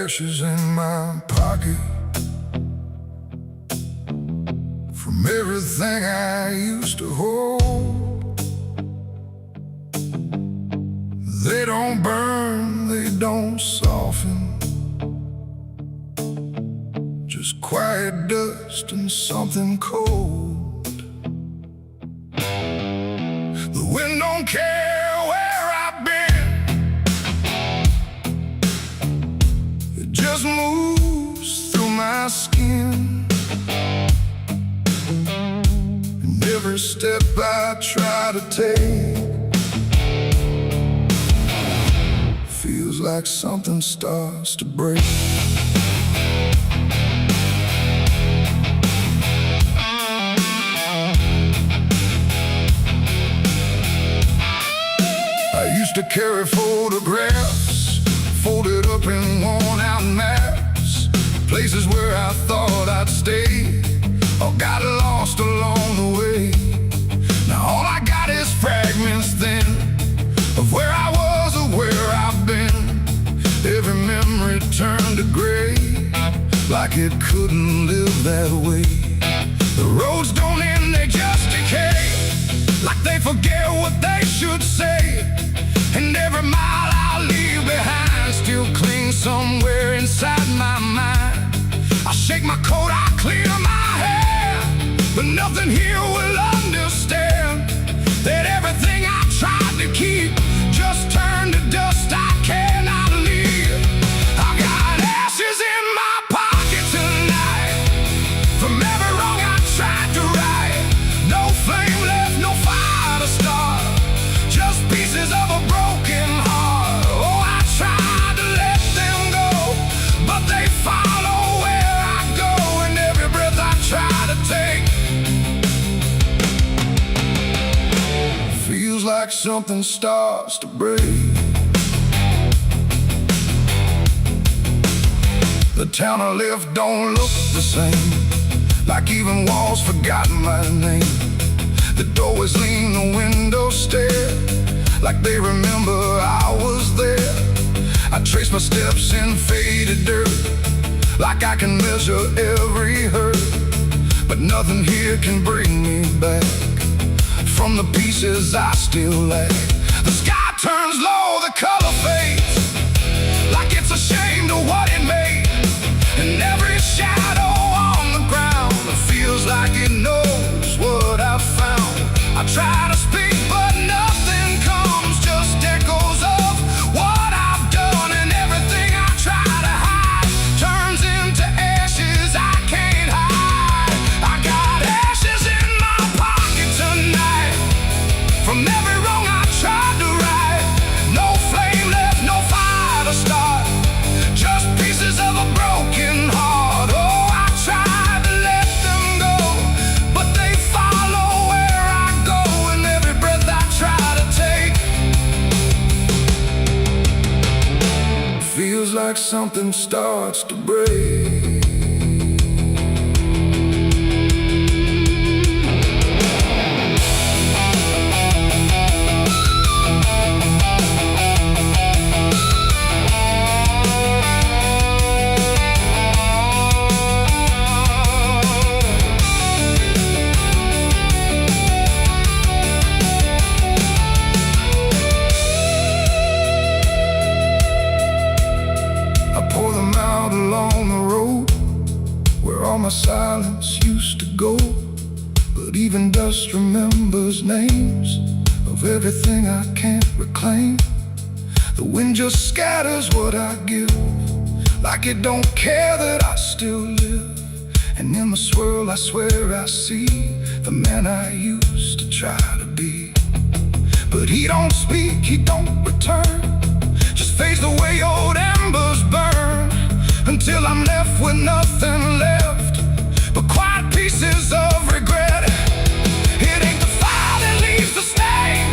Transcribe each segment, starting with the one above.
ashes in my pocket from everything I used to hold. They don't burn, they don't soften, just quiet dust and something cold. The wind don't care where I've been, it just moves through my skin. And every step I try to take feels like something starts to break. I used to carry photographs folded up in worn-out maps, places where I thought I'd stay or got lost along the way. Now all I got is fragments then of where I was or where I've been. Every memory turned to gray, like it couldn't live that way. The roads don't end, they just decay, like they forget what they should say. And every mile I leave behind still clings somewhere inside my mind. I shake my coat, I clear my hair, but nothing here will understand that everything I tried to keep just turned to dust I cannot leave. I got ashes in my pocket tonight from every wrong I tried to right. No flame left, no fire to start, just pieces of a broken heart. Oh, I tried to let them go, but they follow where I go, and every breath I try to take feels like something starts to break. The town I left don't look the same, like even walls forgot my name. The doorways lean, the windows stare, like they remember I was there. I trace my steps in faded dirt, like I can measure every hurt, but nothing here can bring me back from the pieces I still lack. The sky turns low, the color fades, like it's ashamed of what it made. And every shadow on the ground feels like it knows what I've found. I try to speak, but nothing comes, just echoes of what I've done. And everything I try to hide turns into ashes I can't hide. I got ashes in my pocket tonight from every wrong I tried to right. No flame left, no fire to start, just pieces of a broken heart. Oh, I tried to let them go, but they follow where I go, and every breath I try to take feels like something starts to break. Along the road where all my silence used to go, but even dust remembers names of everything I can't reclaim. The wind just scatters what I give, like it don't care that I still live. And in the swirl I swear I see the man I used to try to be. But he don't speak, he don't return, just fades the way old embers burn, until I'm left with nothing left but quiet pieces of regret. It ain't the fire that leaves the stain,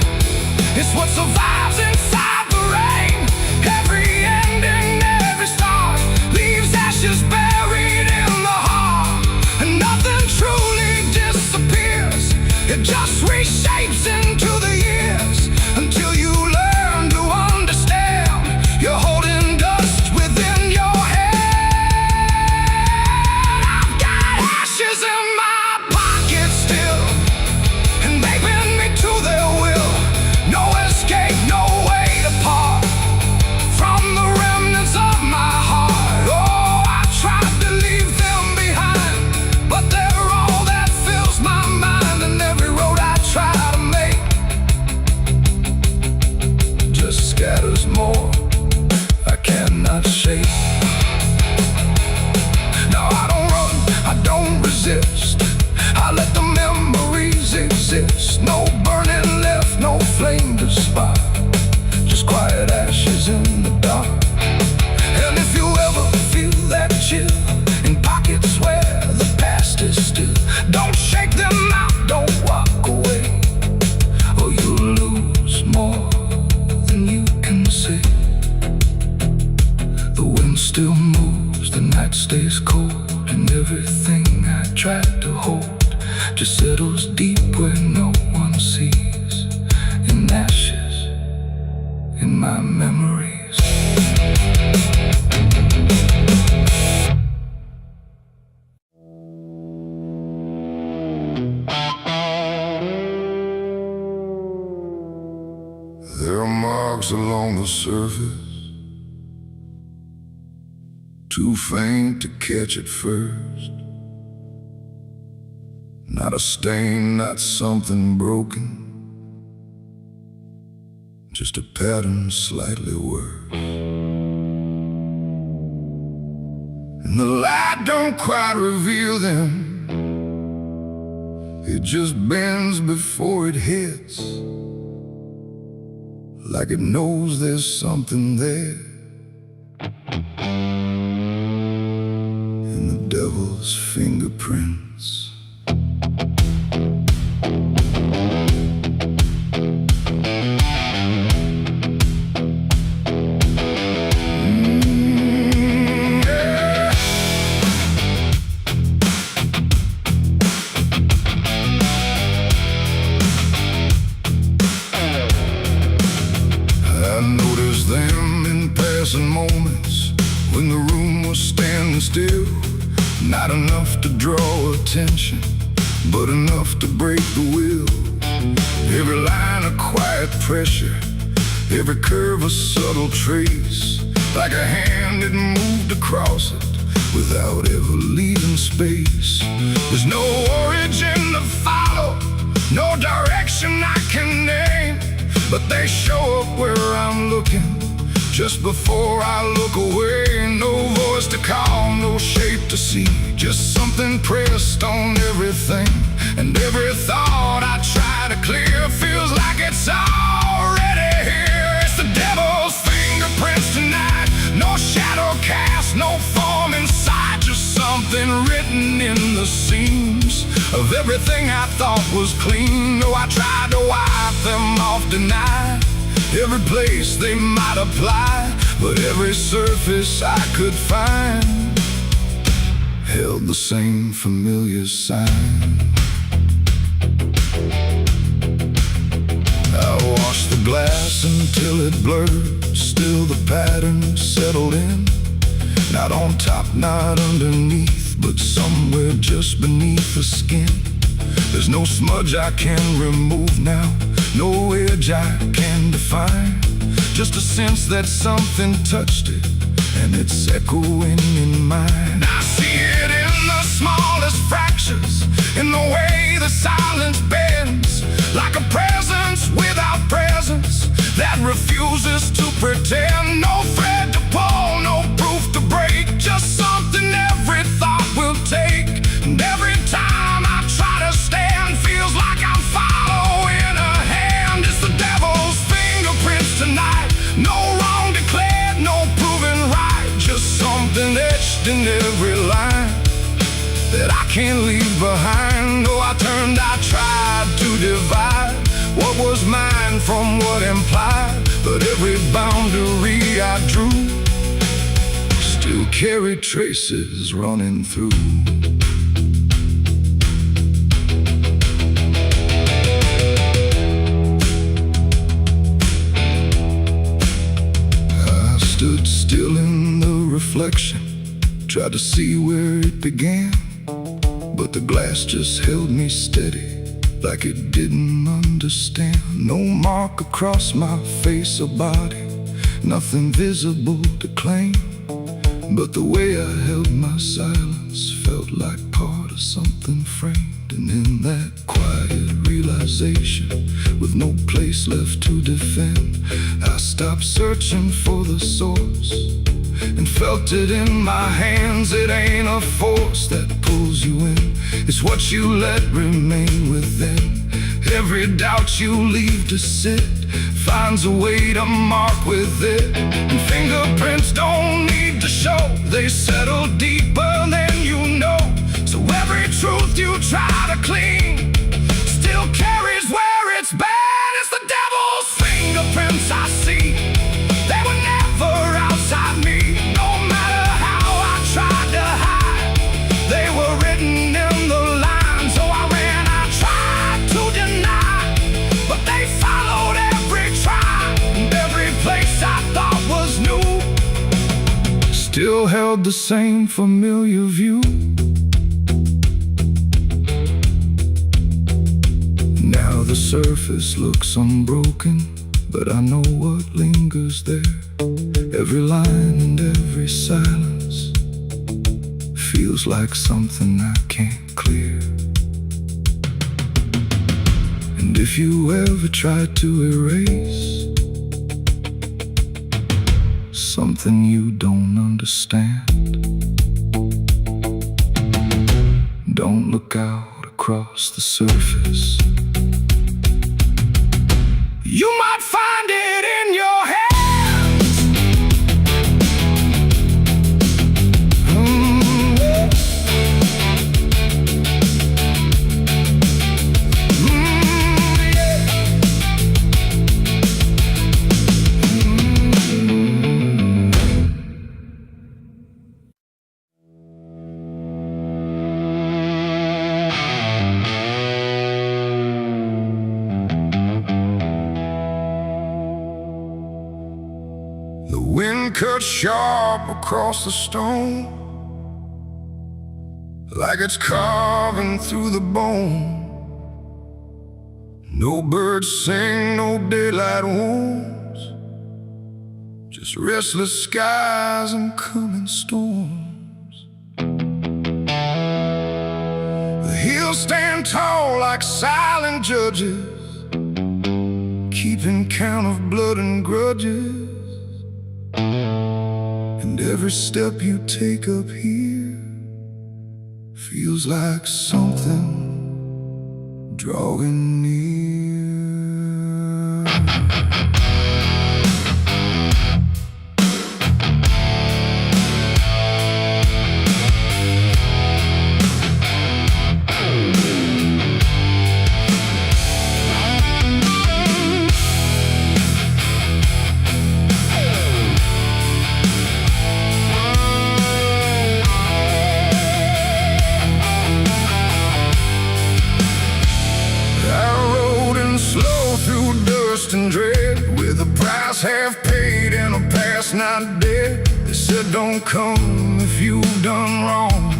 it's what survives inside the rain. Every ending, every start leaves ashes buried in the heart, and nothing truly disappears, it just reshapes into the years, until you learn to understand you're holding dust within your head. stays cold, and everything I tried to hold just settles deep where no one sees, in ashes, in my memories. There are marks along the surface, too faint to catch at first. Not a stain, not something broken, just a pattern slightly worse. And the light don't quite reveal them, it just bends before it hits, like it knows there's something there. In the devil's fingerprints. Them in passing moments when the room was standing still, not enough to draw attention, but enough to break the will. Every line a quiet pressure, every curve a subtle trace, like a hand that moved across it without ever leaving space. There's no origin to follow, no direction I can name, but they show up where I'm looking, just before I look away. No voice to call, no shape to see, just something pressed on everything. And every thought I try to clear feels like it's already here. It's the devil's fingerprints tonight, no shadow cast, no form inside, just something written in the seams of everything I thought was clean. No, I tried to wipe them off tonight, every place they might apply, but every surface I could find held the same familiar sign. I washed the glass until it blurred, still the pattern settled in, not on top, not underneath, but somewhere just beneath the skin. There's no smudge I can remove now, no edge I can define, just a sense that something touched it, and it's echoing in mine. I see it in the smallest fractures, in the way the silence bends, like a presence without presence that refuses to pretend. No thread to pull, no proof to break, just something every thought will take. And every time I try to stand, feels like I'm following a hand. It's the devil's fingerprints tonight, no wrong declared, no proven right, just something etched in every line that I can't leave behind. Oh, I tried to divide what was mine from what implied, but every boundary I drew still carried traces running through. I stood still in the reflection, tried to see where it began, but the glass just held me steady, like it didn't understand. No mark across my face or body, nothing visible to claim, but the way I held my silence felt like part of something framed. And in that quiet realization, with no place left to defend, I stopped searching for the source and felt it in my hands. It ain't a force that pulls you in, it's what you let remain within. Every doubt you leave to sit finds a way to mark with it. And fingerprints don't need to show, they settle deeper than you know. So every truth you try to clean still carries where it's been. It's the devil's fingerprints I see, they were never outside me, no matter how I tried to hide. held the same familiar view. Now the surface looks unbroken, but I know what lingers there. Every line and every silence feels like something I can't clear. And if you ever try to erase something you don't understand, don't look out across the surface. You might find it in your hands. The wind cuts sharp across the stone, like it's carving through the bone. No birds sing, no daylight wounds, just restless skies and coming storms. The hills stand tall like silent judges, keeping count of blood and grudges. And every step you take up here feels like something drawing near. And dread, with a price half paid and a past not dead. They said don't come if you've done wrong.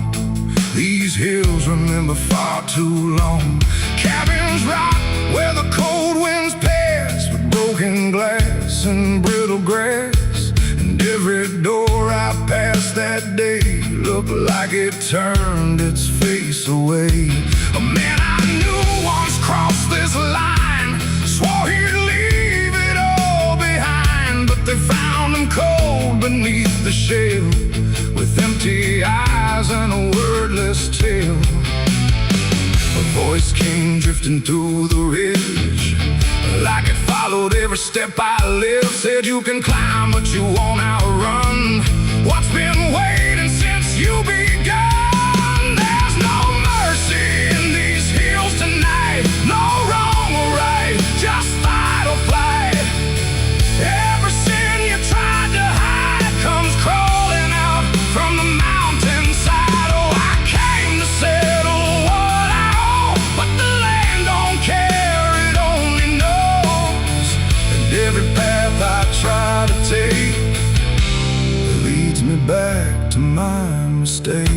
These hills remember far too long. Cabins rock where the cold winds pass, with broken glass and brittle grass. And every door I passed that day looked like it turned its face away. A man I knew once crossed this line, swore he'd leave it all behind, but they found him cold beneath the shell, with empty eyes and a wordless tale. A voice came drifting through the ridge, like it followed every step I lived. Said you can climb, but you won't outrun what's been waiting since you begun. There's no mercy in these hills tonight, no wrong or right, just fight or flight. Every sin you tried to hide comes crawling out from the mountainside. Oh, I came to settle what I owe, but the land don't care, it only knows. And every path I try to take leads me back to my mistake.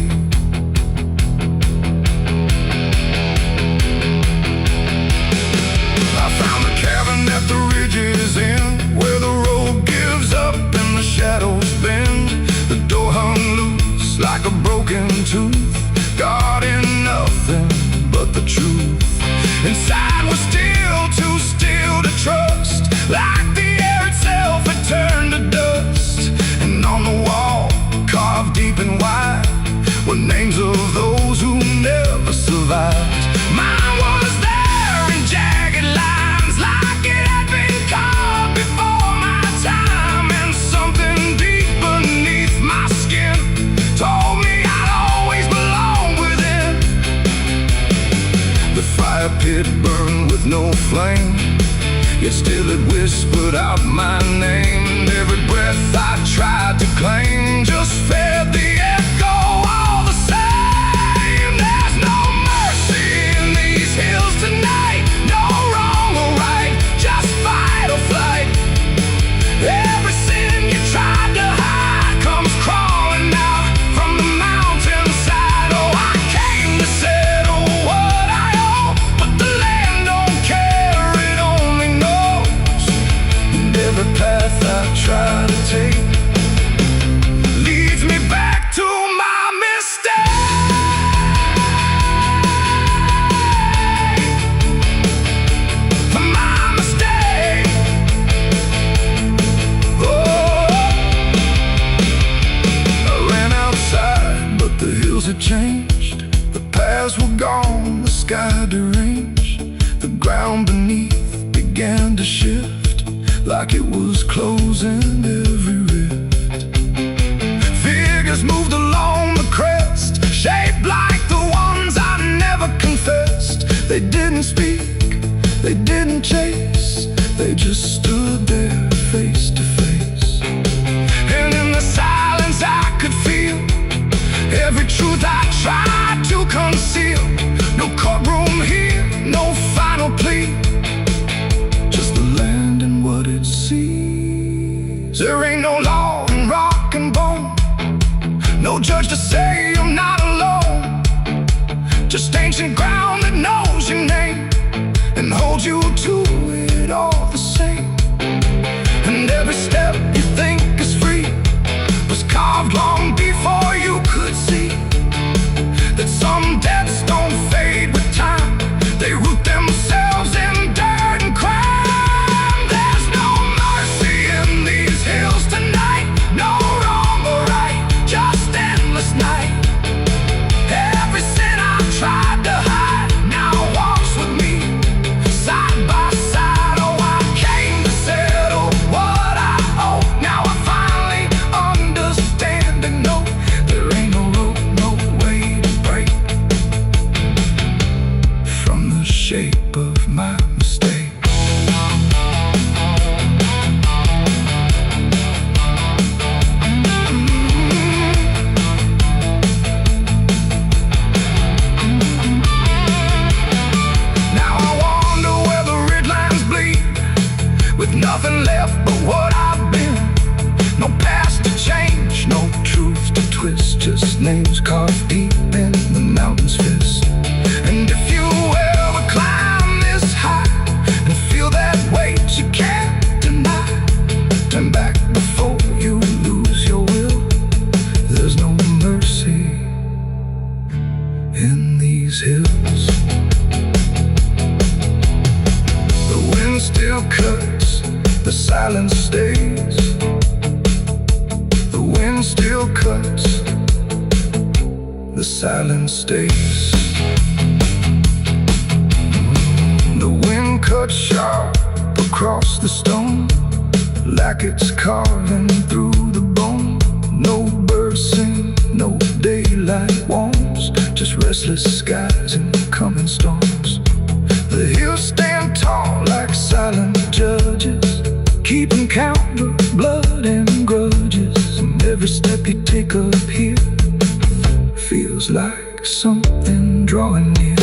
At the ridge's end, where the road gives up and the shadows bend, the door hung loose like a broken tooth, guarding nothing but the truth. Inside was still too still to trust, like the air itself had turned to dust. And on the wall, carved deep and wide, were names of those who never survived. Mine was there in jagged lines, like it had been carved before my time. And something deep beneath my skin told me I'd always belong within. The fire pit burned with no flame, yet still it whispered out my name. And every breath I tried to claim just fed the echo all the same. There's no mercy in these hills tonight, no wrong or right, just fight or flight. Every sin you tried to hide comes crawling out strange. The ground beneath began to shift, like it was closing every rift. Figures moved along the crest, shaped like the ones I never confessed. They didn't speak, they didn't chase, they just stood there face to face. And in the silence I could feel every truth I tried to conceal. No courtroom here, no final plea, just the land and what it sees. There ain't no law in rock and bone, no judge to say I'm not alone. Just ancient ground that knows your name and holds you to it all the same. And every step you think is free was carved long before you could see that some debts don't fade with time, they root themselves in dirt and crime. There's no mercy in these hills tonight, no wrong or right, just endless night. Every sin I've tried to hide now walks with me, side by side. Oh, I came to settle what I owe. Now I finally understand and know there ain't no rope, no way to break from the shape of my mistake. Now I wonder where the red lines bleed, with nothing left but what I've been. No past to change, no truth to twist, just names carved deep in the mountain's fist. And if you ever climb this high and feel that weight you can't deny, turn back before you lose your will. There's no mercy in these hills. The wind still cuts, the silence stays. The wind still cuts, the silence stays. The wind cuts sharp across the stone, like it's carving through the bone. No birds sing, no daylight warms, just restless skies and coming storms. The hills stand tall like silent judges, keeping count of blood and grudges. And every step you take up here feels like something drawing near.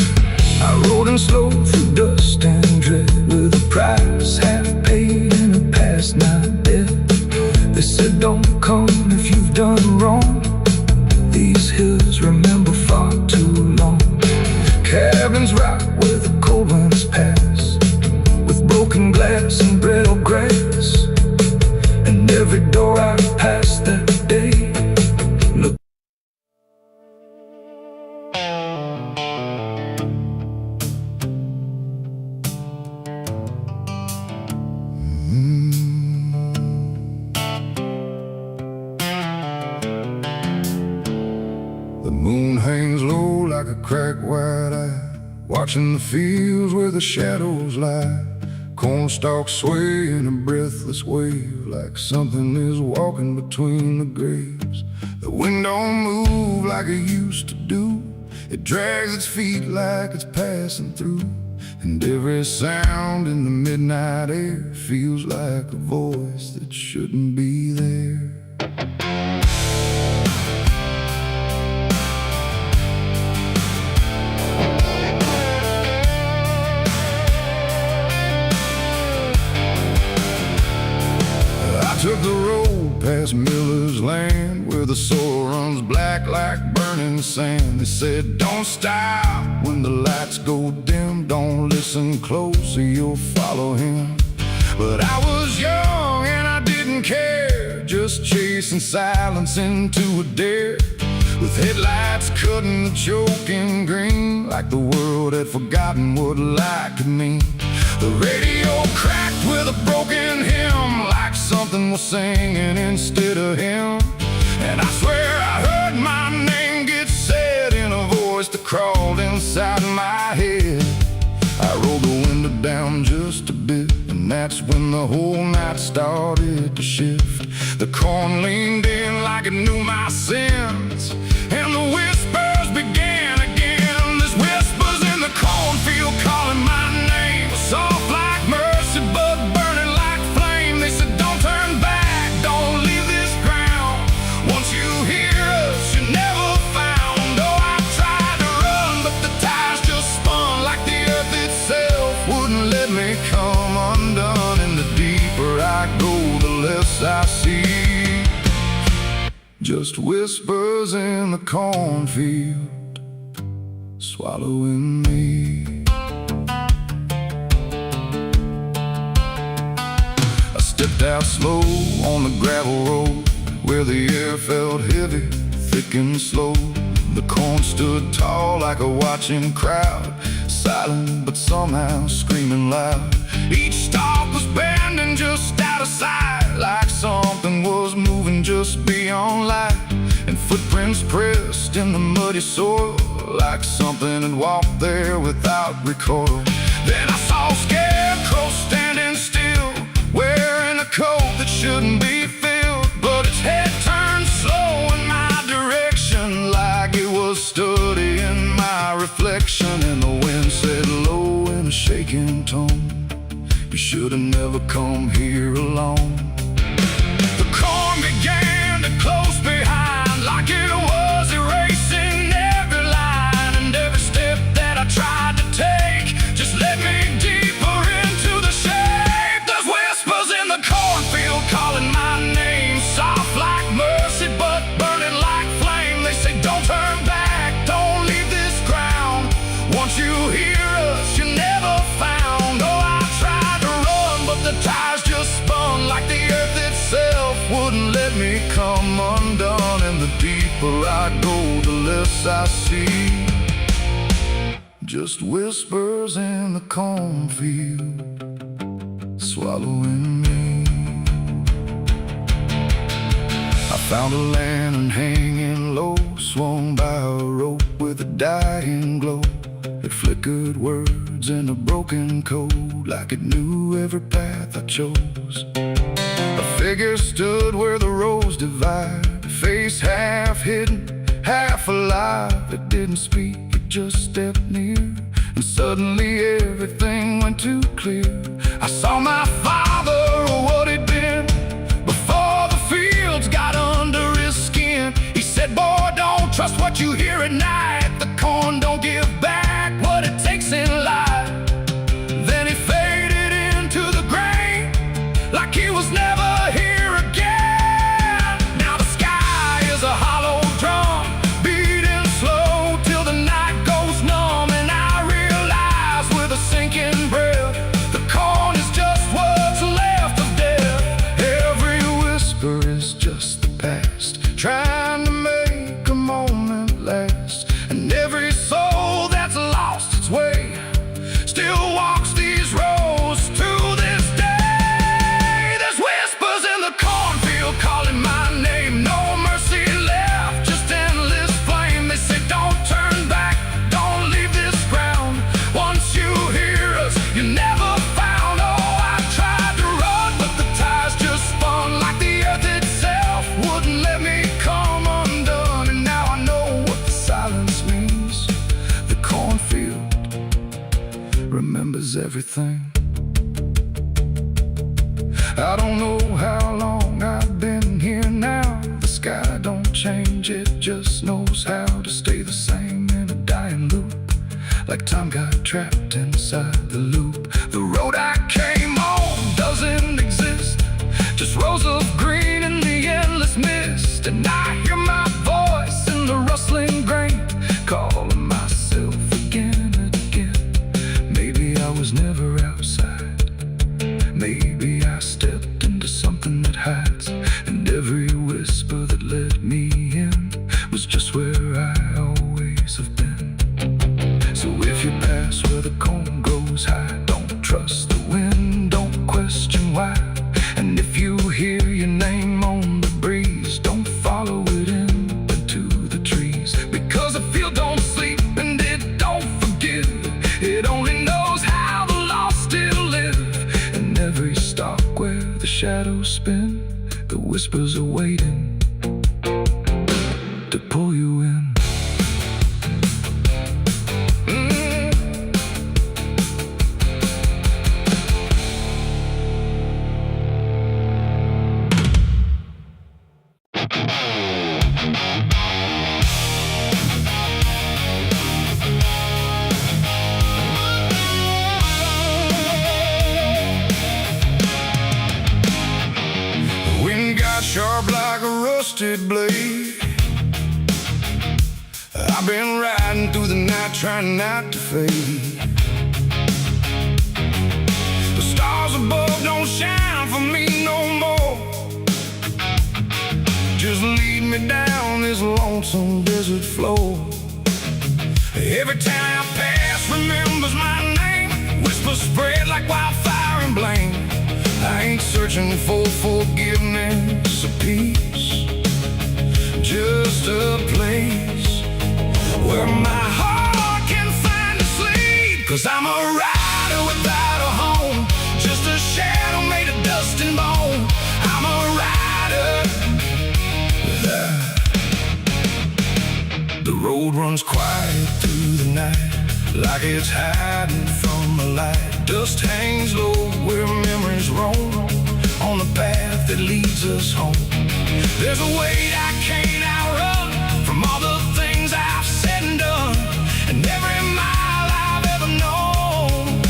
I rode in slow through dust and dread, with a price half paid and a past not dead. They said don't come if you've done wrong, these hills remember far too long. Cabins rock where the cold winds pass, with broken glass and brittle grass. And every door I passed that day looked. The moon hangs low like a cracked white eye, watching the fields where the shadows lie. Corn stalks sway in a breathless wave, like something is walking between the graves. The wind don't move like it used to do, it drags its feet like it's passing through. And every sound in the midnight air feels like a voice that shouldn't be there. Took the road past Miller's land, where the soil runs black like burning sand. They said don't stop when the lights go dim, don't listen close or you'll follow him. But I was young and I didn't care, just chasing silence into a dare, with headlights cutting the choking green, like the world had forgotten what light could mean. The radio cracked with a broken hymn, like something was singing instead of him. And I swear I heard my name get said in a voice that crawled inside my head. that's when the whole night started to shift. The corn leaned in like it knew my sins, and the whispers began again. There's whispers in the cornfield calling my name, soft like mercy but burning like flame. They said don't turn back, don't leave this ground. Once you hear us, you're never found. Oh, I tried to run, but the tires just spun like the earth itself wouldn't let me come undone. And the deeper I go, the less I see. Just whispers in the cornfield, swallowing me. I stepped out slow on the gravel road, where the air felt heavy, thick and slow. The corn stood tall like a watching crowd, silent but somehow screaming loud. Each stalk was bending just out of sight, like something was moving just beyond light. And footprints pressed in the muddy soil, like something had walked there without recoil. Then I saw a scarecrow standing still, wearing a coat that shouldn't be filled, but its head turned slow in my direction, like it was studying my reflection. And the wind said low in a shaking tone, you should have never come here alone. The corn began to close behind, like it was erasing every line. And every step that I tried to take just led me deeper into the shade. There's whispers in the cornfield calling my name, soft like mercy but burning like flame. They say don't turn back, don't leave this ground. Once you hear us, you're never found. Oh, I tried to run, but the tires just spun like the earth itself wouldn't let me come undone. And the deeper I go, the less I see. Just whispers in the cornfield, swallowing me. I found a lantern hanging low, swung by a rope with a dying glow. It flickered words in a broken code, like it knew every path I chose. A figure stood where the roads divide, face half hidden, half alive. It didn't speak, it just stepped near, and suddenly everything went too clear. I saw my father, or what he'd been, before the fields got under his skin. He said, boy, don't trust what you hear at night. The corn don't give back what it takes in life. Then he faded into the grain, like he was never here again. Now the sky is a hollow drum, beating slow till the night goes numb. And I realize with a sinking breath, the corn is just what's left of death. Every whisper is just the past, trying to make a moment last. And every soul that's lost its way still walks these roads to this day. There's whispers in the cornfield calling my name, no mercy left, just endless flame. They say don't turn back, don't leave this ground. Once you hear us, you're never found. Oh, I tried to run, but the tires just spun like the earth itself wouldn't let me come undone. And now I know what the silence means. The cornfield remembers everything. I don't know how long I've been here now. The sky don't change, it just knows how to stay the same in a dying loop, like time got trapped inside the loop. The road I came on doesn't exist, just rows of green in the endless mist. And I hear my voice in the rustling grain, calling myself again and again. Maybe I was never outside, maybe I stepped into something that hides. And every whisper that led me in was just where I always have been. So if you pass where the corn grows high, don't trust the wind shadows spin, the whispers are waiting to pull you in. Sharp like a rusted blade, I've been riding through the night trying not to fade. The stars above don't shine for me no more. Just lead me down this lonesome desert floor. Every town I pass remembers my name. Whispers spread like wildfire and blame. I ain't searching for forgiveness or peace, just a place where my heart can find a sleep. 'Cause I'm a rider without a home, just a shadow made of dust and bone. I'm a rider. The road runs quiet through the night, like it's hiding from the light. Dust hangs low where memories roam, on the path that leads us home. There's a weight I can't outrun, from all the things I've said and done. And every mile I've ever known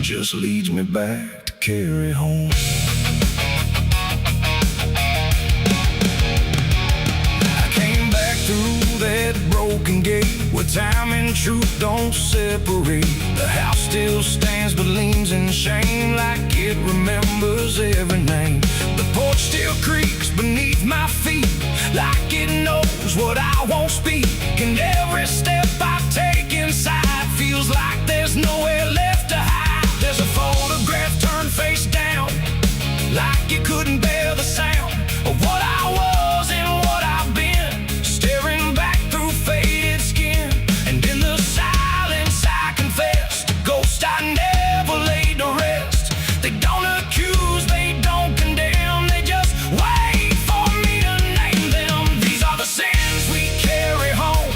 just leads me back to carry home. I came back through that broken gate, where time and truth don't separate. The house still stands but leans in shame, like it remembers every name. The porch still creaks beneath my feet, like it knows what I won't speak. And every step I take inside feels like there's nowhere left to hide. There's a photograph turned face down, like it couldn't bear the sound of what I was and what I've been, staring back through faded skin. And in the silence I confess, the ghost I never laid to rest. They don't accuse, they don't condemn, they just wait for me to name them. These are the sins we carry home,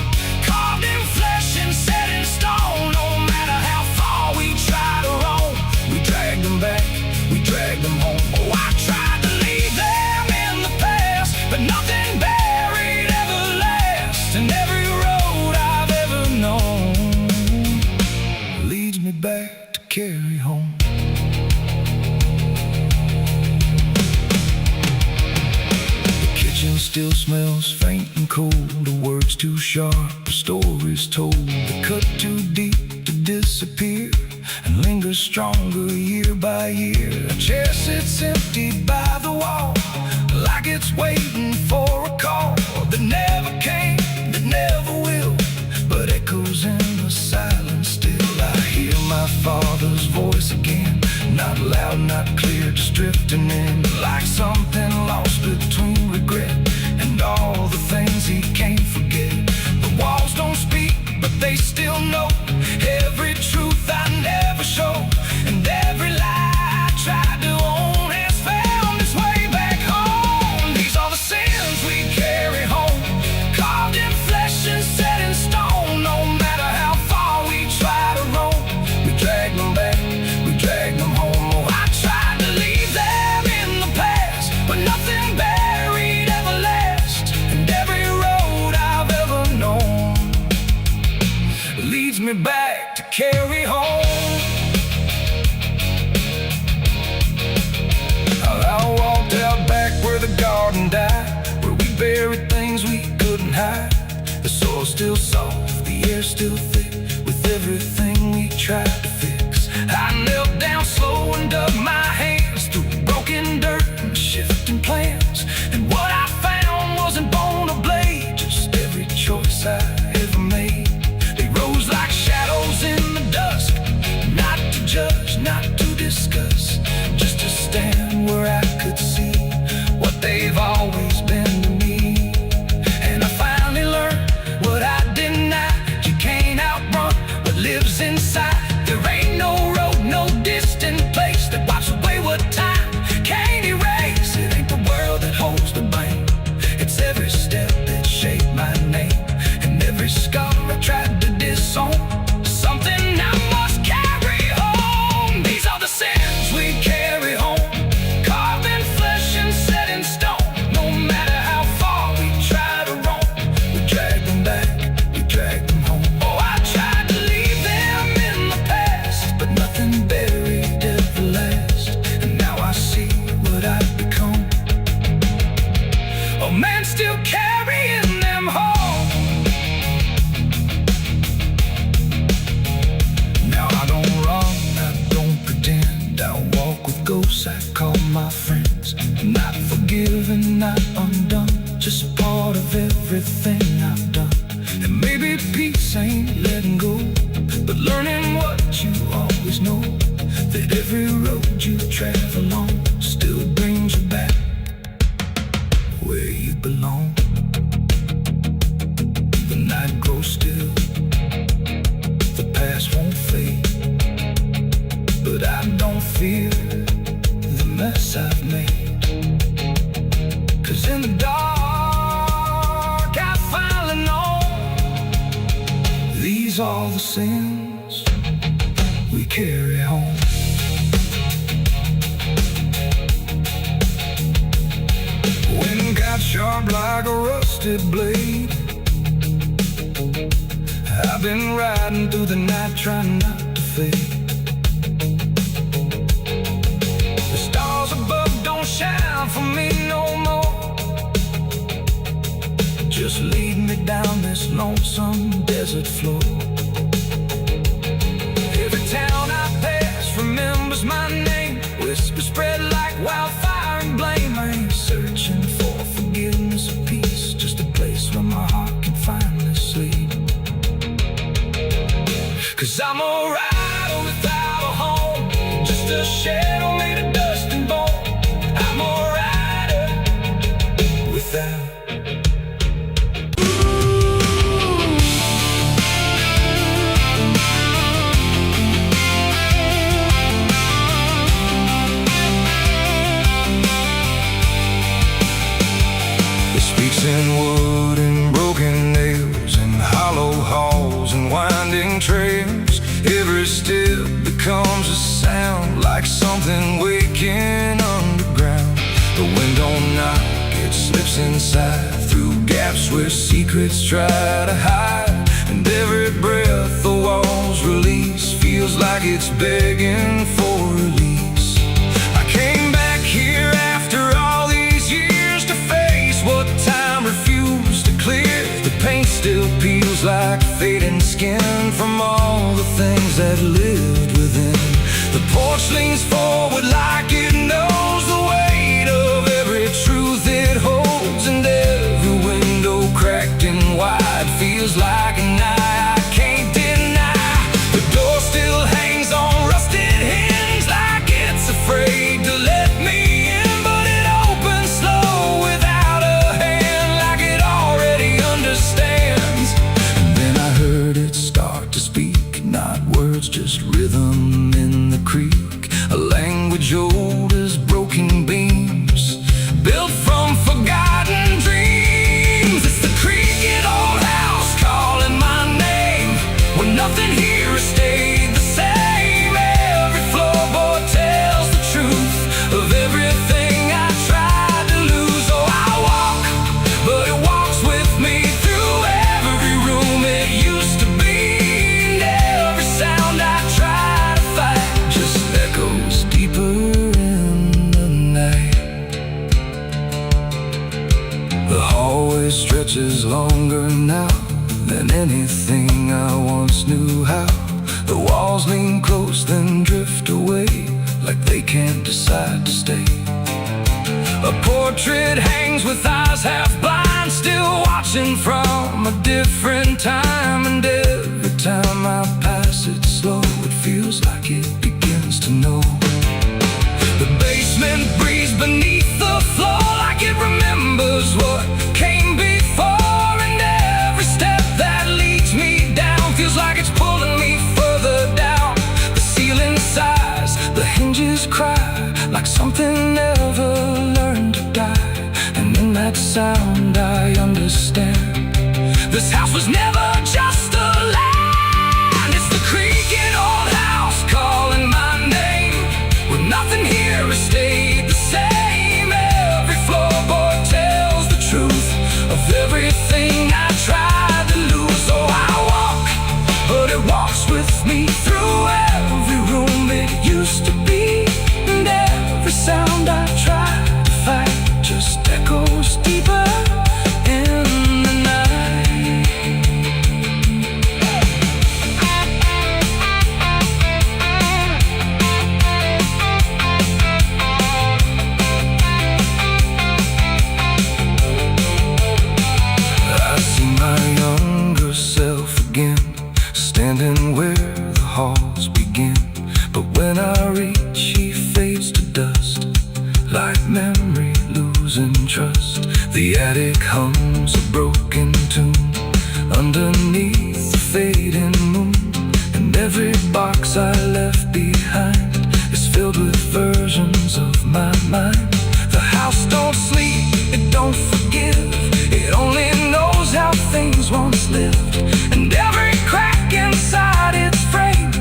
carved in flesh and set in stone. No matter how far we try to roam, we drag them back, we drag them home. Oh, I tried to leave them in the past, but nothing buried ever lasts. And every road I've ever known leads me back to carry home. The kitchen still smells faint and cold, the words too sharp, the stories told. The cut too deep to disappear, and linger stronger year by year. A chair sits empty by the wall, like it's waiting for a call that never came, that never will, but echoes in the silence still. I hear my father's voice again, not loud, not clear, just drifting in, like something lost between regret and all the things he can't forget. The walls don't speak, but they still know every truth I never show, and every lie I tried to own has found its way back home. These are the sins we carry home, carved in flesh and set in stone. No matter how far we try to roam, we drag them back, we drag them home. Oh, I tried to leave them in the past, but nothing buried ever lasts. And every road I've ever known leads me back to carry home. I walked out back where the garden died, where we buried things we couldn't hide. The soil's still soft, the air's still thick, with everything we tried to fix. I knelt down slow and dug my hands through broken dirt and shifting plans. And what I found wasn't bone or blade, just every choice I ever made. They rose like shadows in the dusk, not to judge, not to discuss, just to stand where I could see what they've always been to me. And I finally learned what I denied: you can't outrun what lives inside. There ain't no road, no distant place that wipes away what time can't every road you travel on still brings you back where you belong. The night grows still, the past won't fade, but I don't fear the mess I've made. 'Cause in the dark I finally know these are the sins we carry home. Wind got sharp like a rusted blade. I've been riding through the night trying not to fade. The stars above don't shine for me no more. Just lead me down this lonesome desert floor. Every town I pass remembers my name. Whispers spread like wildfire and blame. I ain't searching for forgiveness or peace, just a place where my heart can finally sleep. 'Cause I'm a rider without a home, just a shadow made of dust and bone. I'm a rider without. In wood and broken nails, and hollow halls and winding trails. Every step becomes a sound, like something waking underground. The wind don't knock, it slips inside, through gaps where secrets try to hide. And every breath the walls release feels like it's begging for release. I came back here after all these years to face what time refused to clear. The paint still peels like fading skin from all the things that lived within. The porch leans forward like it knows the weight of every truth it holds. And every window cracked and wide feels like an eye I can't deny. The door still hangs on rusted hinges like it's afraid to let me in, but it opens slow without a hand, like it already understands. And then I heard it start to speak, not words, just rhythm in the creek. A language old as broken beams, built from forgotten dreams. It's the creaking old house calling my name, when nothing here has stayed the same. Every floorboard tells the truth of everything I tried to lose. Oh, I walk, but it walks with me through every room it used to be. And every sound I try to fight just echoes deeper in the night. The hallway stretches longer now than anything I once knew how. The walls lean close then drift away, like they can't decide to stay. A portrait hangs with eyes half blind, still watching from a different time. And every time I pass it slow, it feels like it begins to know. The basement breathes beneath the floor, like it remembers what came before. And every step that leads me down feels like it's pulling me further down. The ceiling sighs, the hinges cry, like something never learned to die. And in that sound I understand, this house was never just a land. It's the creaking old house calling my name, when nothing here has stayed the same. Every floorboard tells the truth of everything I tried to lose. Oh, I walk, but it walks with me through every room it used to be. And every sound I try to fight just echoes deeper in the night. I see my younger self again, standing where the halls begin. But when I reach The attic hums a broken tune underneath the fading moon, and every box I left behind is filled with versions of my mind. The house don't sleep, it don't forgive, it only knows how things once lived, and every crack inside its frame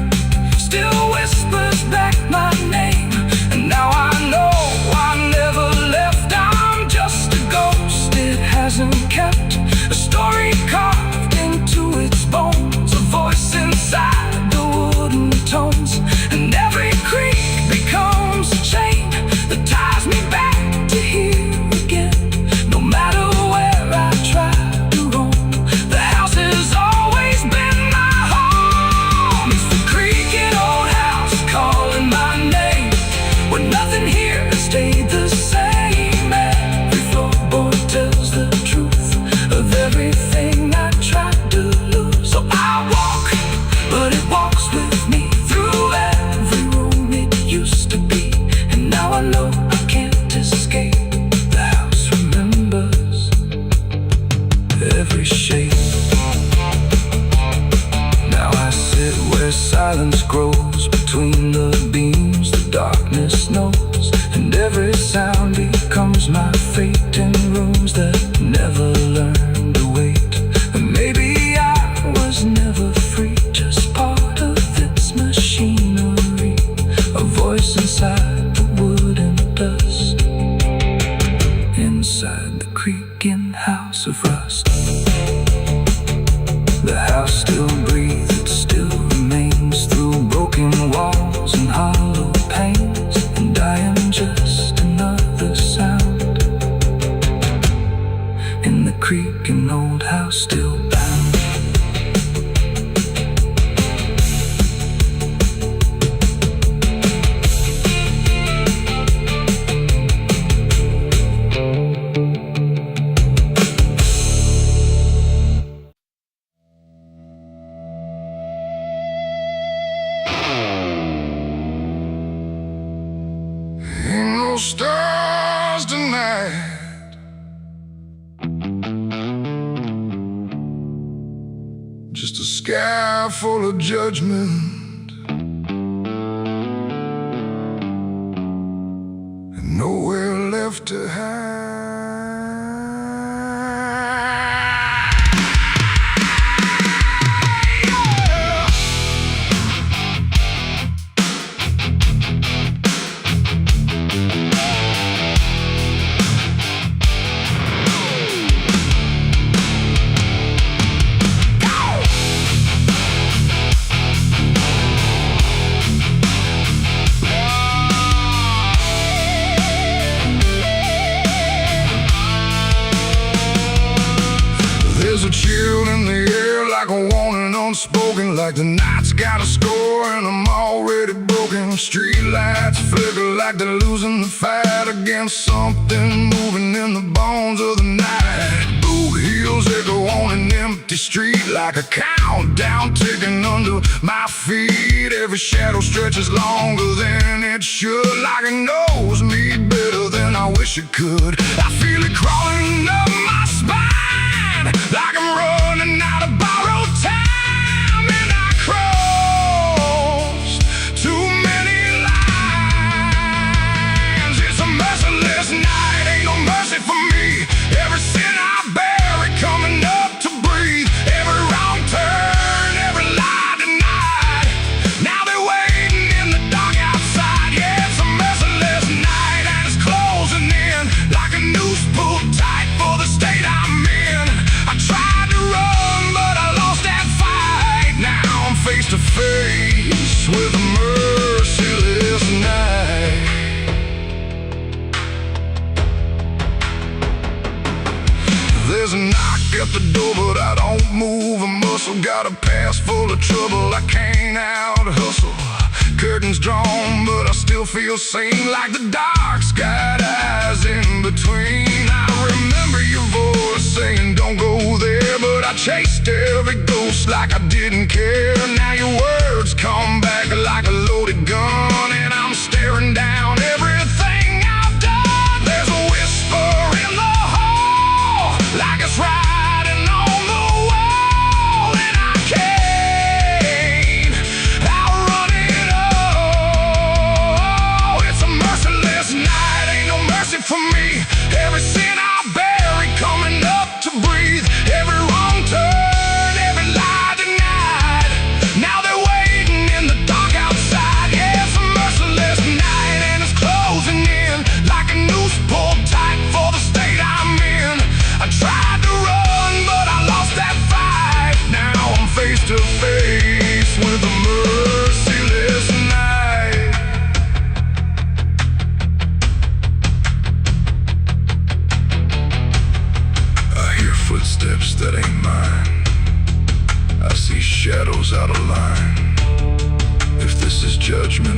still whispers back my name. And now I know I never left, I'm just a ghost. It hasn't kept a story carved into its bones, a voice inside the wooden tones, and every creak becomes a chain that ties me back to here again. No matter where I try to roam, the house has always been my home. It's the creaking old house calling my name, where nothing here has stayed the same. Every floorboard tells the truth of everything I tried to lose. So I walk, but it walks with me through every room it used to be, and now I know I can't escape. The house remembers every shape. Now I sit where silence grows between the beams, the darkness knows, and every sound becomes my fate in rooms that never learned to wait. And maybe I was never free, just part of its machinery, a voice inside the wooden dust, inside the creaking house of rust. The house still breathes, it still remains through broken walls and hollow panes, and I am just another sound in the creaking old house still bound. Ain't no stars tonight, just a sky full of judgment, and nowhere left to hide. There's a chill in the air, like a warning unspoken, like the night's got a score and I'm already broken. Street lights flicker like they're losing the fight against something moving in the bones of the night. Boot heels echo on an empty street like a countdown ticking under my feet. Every shadow stretches longer than it should, like it knows me better than I wish it could. I feel it crawling up my spine, like I'm running out of borrowed time, and I crossed too many lines. It's a merciless night, ain't no mercy for me. Every sin I bear, it coming up to breathe. Every wrong turn, every lie denied. Now they're waiting in the dark outside. Yeah, it's a merciless night, and it's closing in like a noose pulled tight for the state I'm in. I tried to run, but I lost that fight. Now I'm face to face with a merciless night. There's a knock at the door, but I don't move a muscle. Got a past full of trouble, I can't out hustle. Curtains drawn, but I still feel sane, like the dark's got eyes in between. I remember your voice saying don't go there, but I chased every ghost like I didn't care. Now your words come back like a loaded gun, and I'm staring down everything I've done. There's a whisper in the heart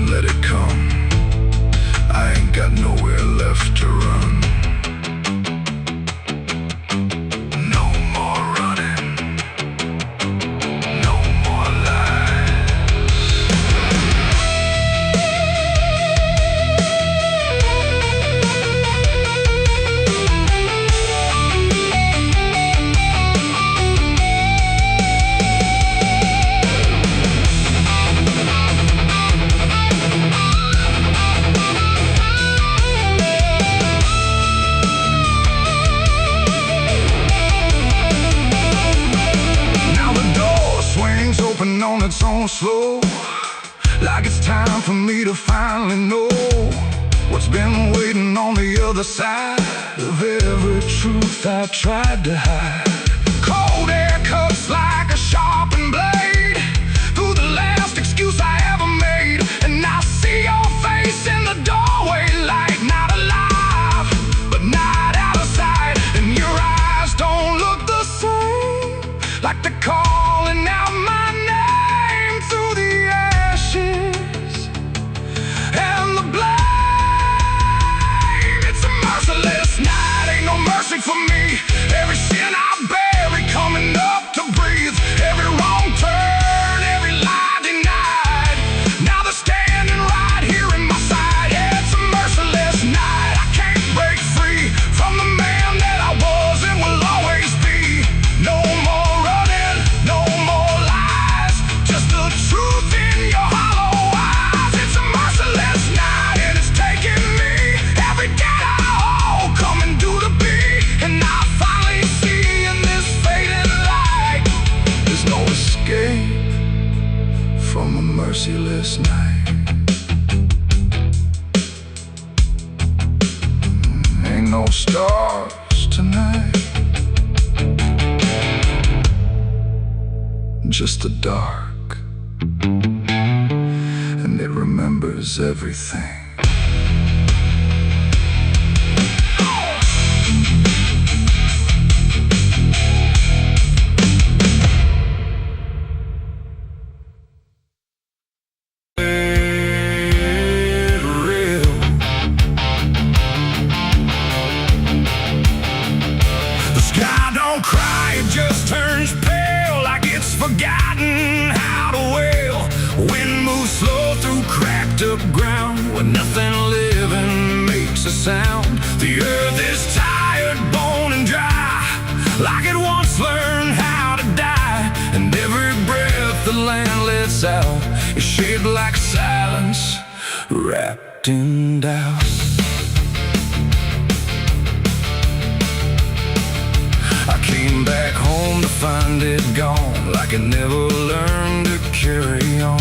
and let it come. I ain't got nowhere left to run. No more running, no more lies. On its own slow, like it's time for me to finally know what's been waiting on the other side of every truth I tried to hide. Cold air cuts like a sharpened blade through the last excuse I ever made, and I see your face in the doorway, like not alive but not out of sight, and your eyes don't look the same, like they're calling out my through the ashes and the blame. It's a merciless night, ain't no mercy for me. Every sin I bury coming up to breathe, every wrong turn, every lie denied. Now they're standing right here in my side. Yeah, it's a merciless night. I can't break free from the man that I was and will always be. No more running, no more lies, just the truth in your hollow eyes. It's a merciless night and it's taking me every day I hold, coming to the beat, and I finally see in this fading light there's no escape from a merciless night. Ain't no stars tonight, just the dark, and it remembers everything. The sky don't cry, it just turns pale, like it's forgotten how to wail. Wind moves slow through cracked up ground where nothing living makes a sound. The earth is tired, bone and dry, like it once learned how to die, and every breath the land lets out is shaped like silence wrapped in doubt. I came back home to find it gone, like it never learned to carry on.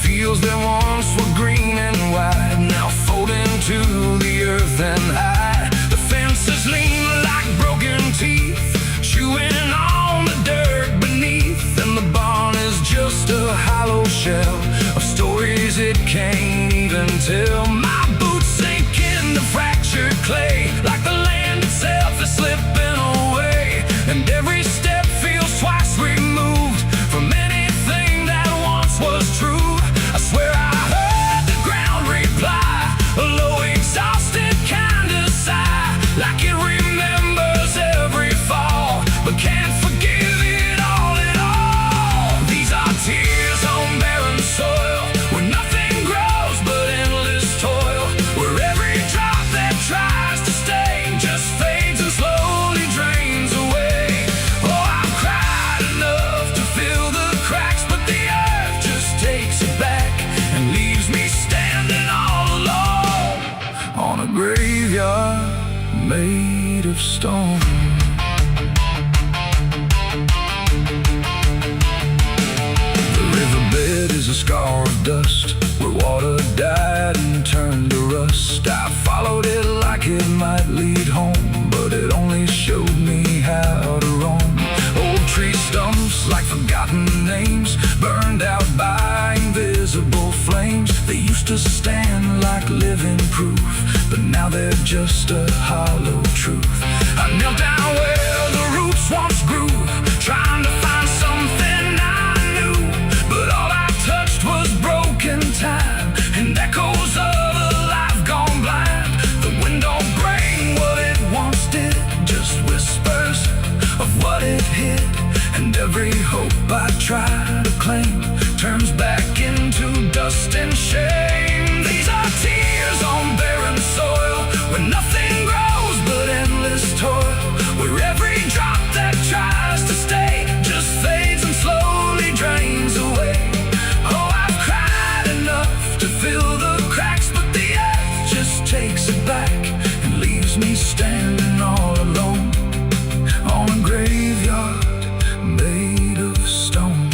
Fields that once were green and wide now fold into the earth and hide. The fences lean like broken teeth, chewing on the dirt beneath, and the barn is just a hollow shell of stories it can't even tell. My boots sink into fractured clay, like the land itself is slipping away, and every step feels twice removed from anything that once was true. I swear I heard the ground reply, a low exhausted kind of sigh, like it remembers every fall but can't forgive it all at all. These are tears on barren soil, where nothing grows but endless toil, where every drop that tries to stay just fades and slowly drains away. Oh, I've cried enough to fill the cracks, but the earth just takes it back and leaves me standing all alone on a graveyard made of stone. The riverbed is a scar of dust, where water died and turned to rust. I followed it like it might lead home, but it only showed me how to roam. Old tree stumps like forgotten names, burned out by invisible flames. They used to stand like living proof, but now they're just a hollow truth. I knelt down where the roots once grew, trying to find something I knew, but all I touched was broken time, and and echoes of a life gone blind. The wind don't bring what it once did, just whispers of what it hid. And every hope I try to claim turns back into dust and shame. These are tears on barren soil, where nothing grows but endless toil, where every drop that tries to stay just fades and slowly drains away. Oh, I've cried enough to fill the cracks, but the earth just takes it back and leaves me standing all alone on a graveyard made of stone.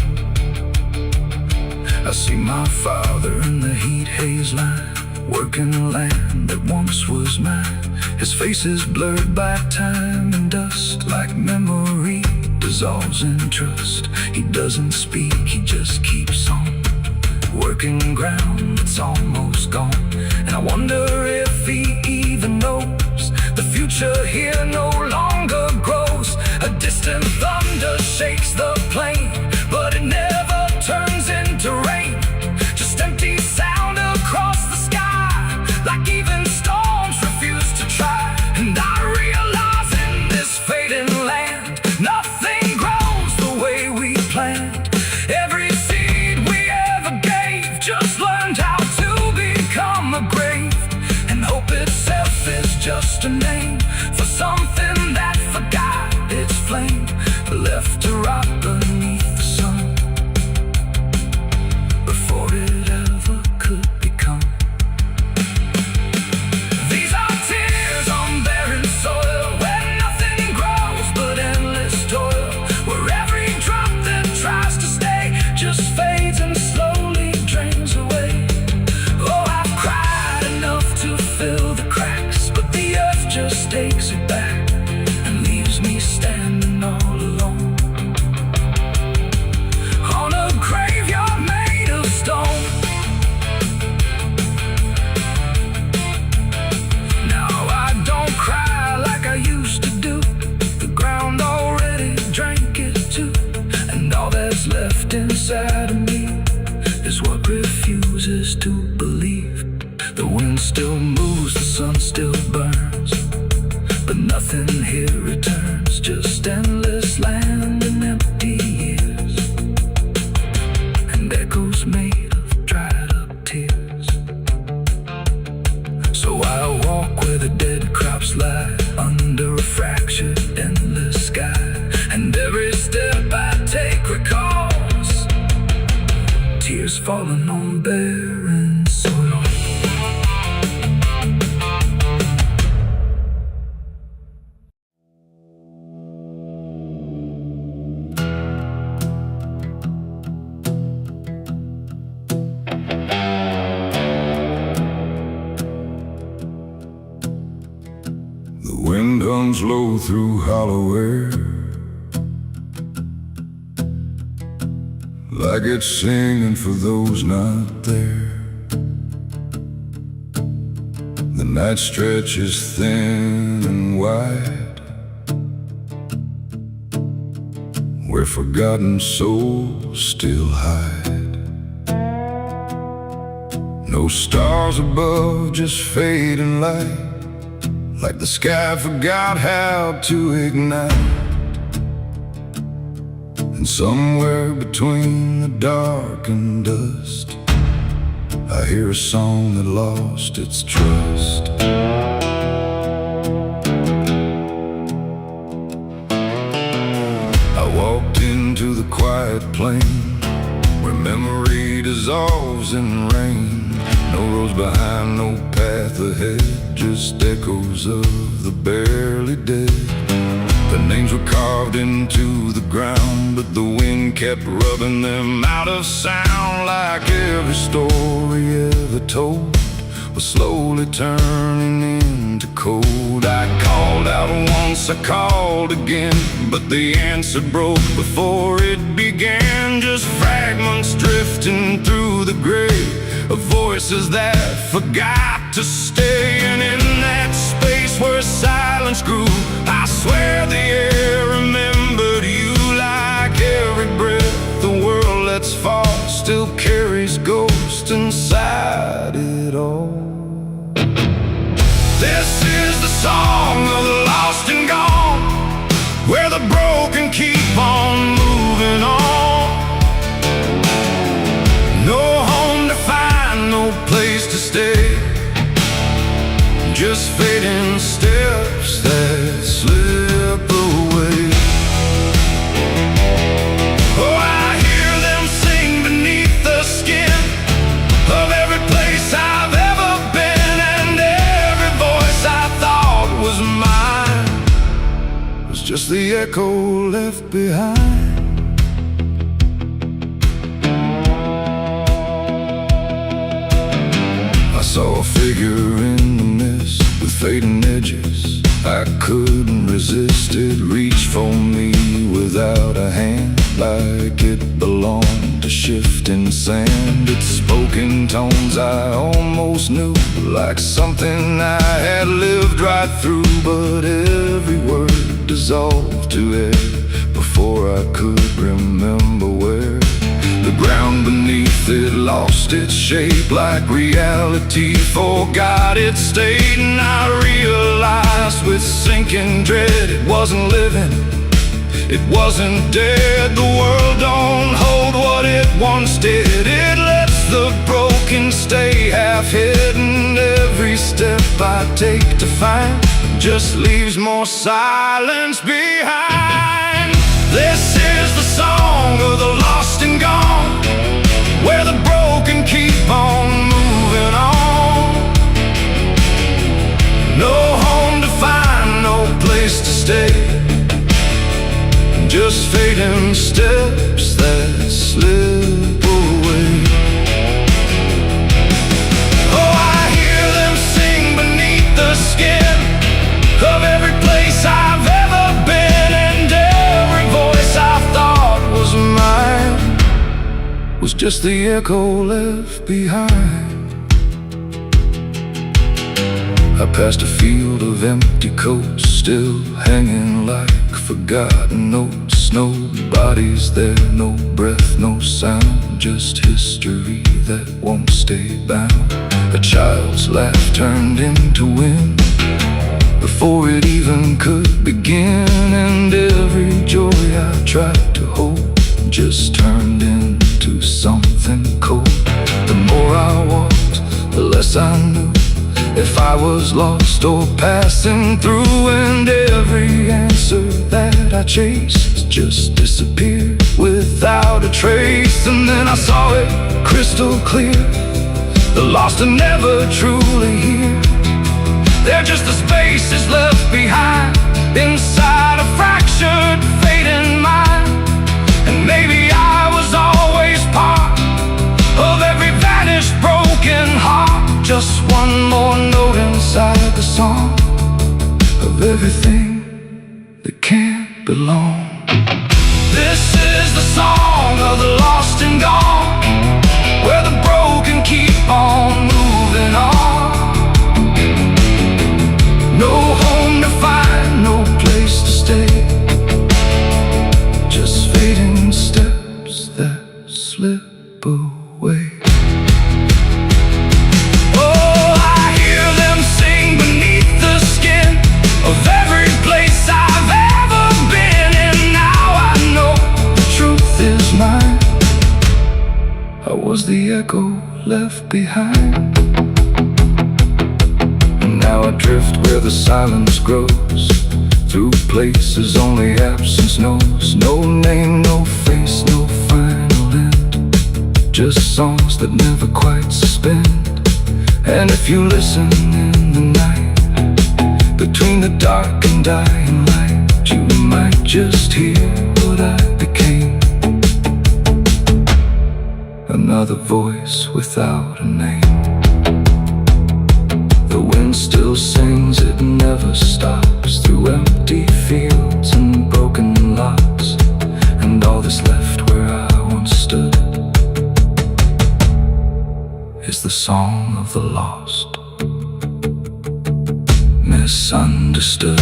I see my father in the heat haze line, working the land that once was mine. His face is blurred by time and dust, like memory dissolves in trust. He doesn't speak, he just keeps on working ground that's almost gone. And I wonder if he even knows the future here no longer grows. A distant thunder shakes the plain, but it never turns into rain. Just empty sound across the sky, like even storms refuse to try. And I realize in this fading land, nothing grows the way we planned. Every seed we ever gave just learned how to become a grave. And hope itself is just a name for something that forgot its flame, left to rot beneath the sun before it ever could become. These are tears on barren soil, where nothing grows but endless toil, where every drop that tries to stay just fades and slowly drains away. Oh, I've cried enough to fill the cracks, but the earth just takes it back and leaves me standing all alone on a graveyard made of stone. Now I don't cry like I used to do, the ground already drank it too. And all that's left inside of me is what refuses to believe. The wind still moves, the sun still burns, but nothing here returns, just endless land and empty years, and echoes made of dried up tears. So I walk where the dead crops lie, under a fractured endless sky, and every step I take recalls tears falling on barren soil. The wind hums low through hollow air, like it's singing for those not there. The night stretches thin and wide, where forgotten souls still hide. No stars above, just fading light, like the sky forgot how to ignite. And somewhere between the dark and dust, I hear a song that lost its trust. I walked into the quiet plain, where memory dissolves in rain. No roads behind, no path ahead, just echoes of the barely dead. The names were carved into the ground, but the wind kept rubbing them out of sound, like every story ever told was slowly turning into cold. I called out once, I called again, but the answer broke before it began. Just fragments drifting through the gray of voices that forgot to stay. And in that space where silence grew, I swear the air remembered you. Like every breath the world lets fall still carries ghosts and inside it all. This is the song of the lost and gone, where the broken keep on moving on. No home to find, no place to stay, just fading steps that slip away. Oh, I hear them sing beneath the skin of every place I've ever been, and every voice I thought was mine was just the echo left behind. I saw a figure in the mist with fading edges. I couldn't resist it, reach for me without a hand, like it belonged to shifting sand. It spoke in tones I almost knew, like something I had lived right through, but every word dissolved to air before I could remember where. The ground beneath it lost its shape, like reality forgot its state. And I realized with sinking dread, it wasn't living, it wasn't dead. The world don't hold what it once did. It lets the broken stay half hidden. Every step I take to find just leaves more silence behind. This is the song of the lost and gone, where the broken keep on moving on. No home to find, no place to stay, just fading steps that slip away. Oh, I hear them sing beneath the skin of every place I've ever been, and every voice I thought was mine was just the echo left behind. I passed a field of empty coats, still hanging like forgotten notes. Nobody's there, no breath, no sound, just history that won't stay bound. A child's laugh turned into wind before it even could begin, and every joy I tried to hold just turned into something cold. The more I walked, the less I knew if I was lost or passing through, and every answer that I chased just disappeared without a trace. And then I saw it crystal clear, the lost are never truly here. They're just the spaces left behind inside a fractured, fading mind. And maybe I was always part of every vanished, broken heart, just one more note inside the song of everything that can't belong. This is the song of the lost and gone, where the broken keep on moving on. No home to find, no place to stay, just fading steps that slip away. Oh, I hear them sing beneath the skin of every place I've ever been, and now I know the truth is mine. I was the echo left behind. Now I drift where the silence grows, through places only absence knows. No name, no face, no final end, just songs that never quite suspend. And if you listen in the night, between the dark and dying light, you might just hear what I became. Another voice without a name. The wind still sings, it never stops, through empty fields and broken lots, and all that's left where I once stood is the song of the lost, misunderstood.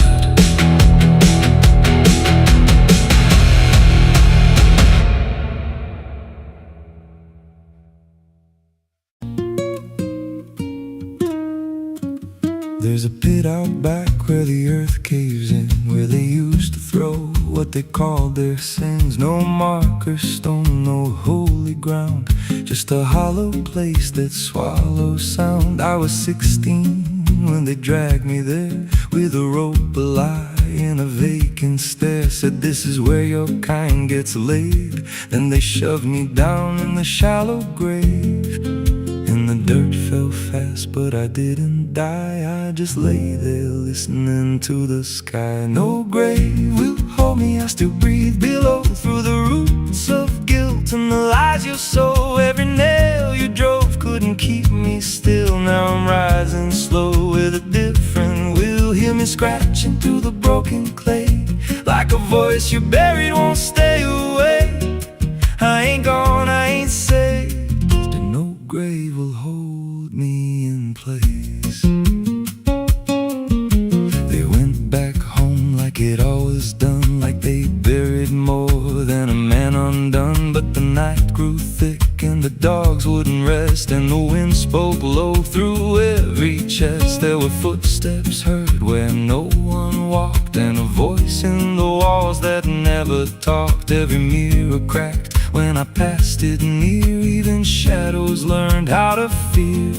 There's a pit out back where the earth caves in, where they used to throw what they called their sins. No marker stone, no holy ground, just a hollow place that swallows sound. I was 16 when they dragged me there, with a rope, a lie, and a vacant stare. Said this is where your kind gets laid. Then they shoved me down in the shallow grave, and the dirt fell fast, but I didn't die. I just lay there listening to the sky. No grave will hold me, I still breathe below, through the roots of guilt and the lies you sow. Every nail you drove couldn't keep me still. Now I'm rising slow with a different will. Hear me scratching through the broken clay, like a voice you buried won't stay away. I ain't gone, I ain't saved, and no grave will hold me in place. They went back home like it always done, like they buried more than a man undone. But the night grew thick and the dogs wouldn't rest, and the wind spoke low through every chest. There were footsteps heard where no one walked, and a voice in the walls that never talked. Every mirror cracked when I passed it near, even shadows learned how to fear.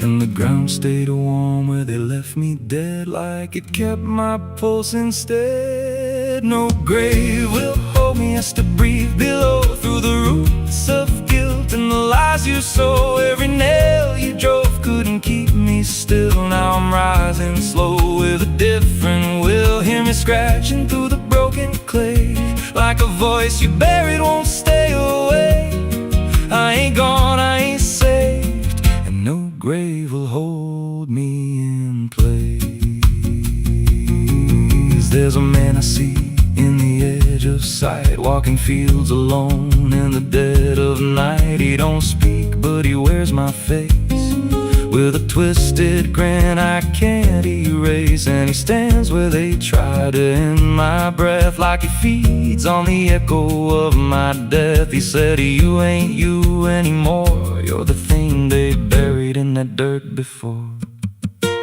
And the ground stayed warm where they left me dead, like it kept my pulse instead. No grave will hold me, I still breathe below, through the roots of guilt and the lies you sow. Every nail you drove couldn't keep me still. Now I'm rising slow with a different will. Hear me scratching through the broken clay, like a voice you buried won't stay away. I ain't gone, I ain't saved, and no grave will hold me in place. There's a man I see in the edge of sight, walking fields alone in the dead of night. He don't speak, but he wears my face with a twisted grin I can't erase. And he stands where they try to end my breath, like he feeds on the echo of my death. He said, you ain't you anymore, you're the thing they buried in that dirt before.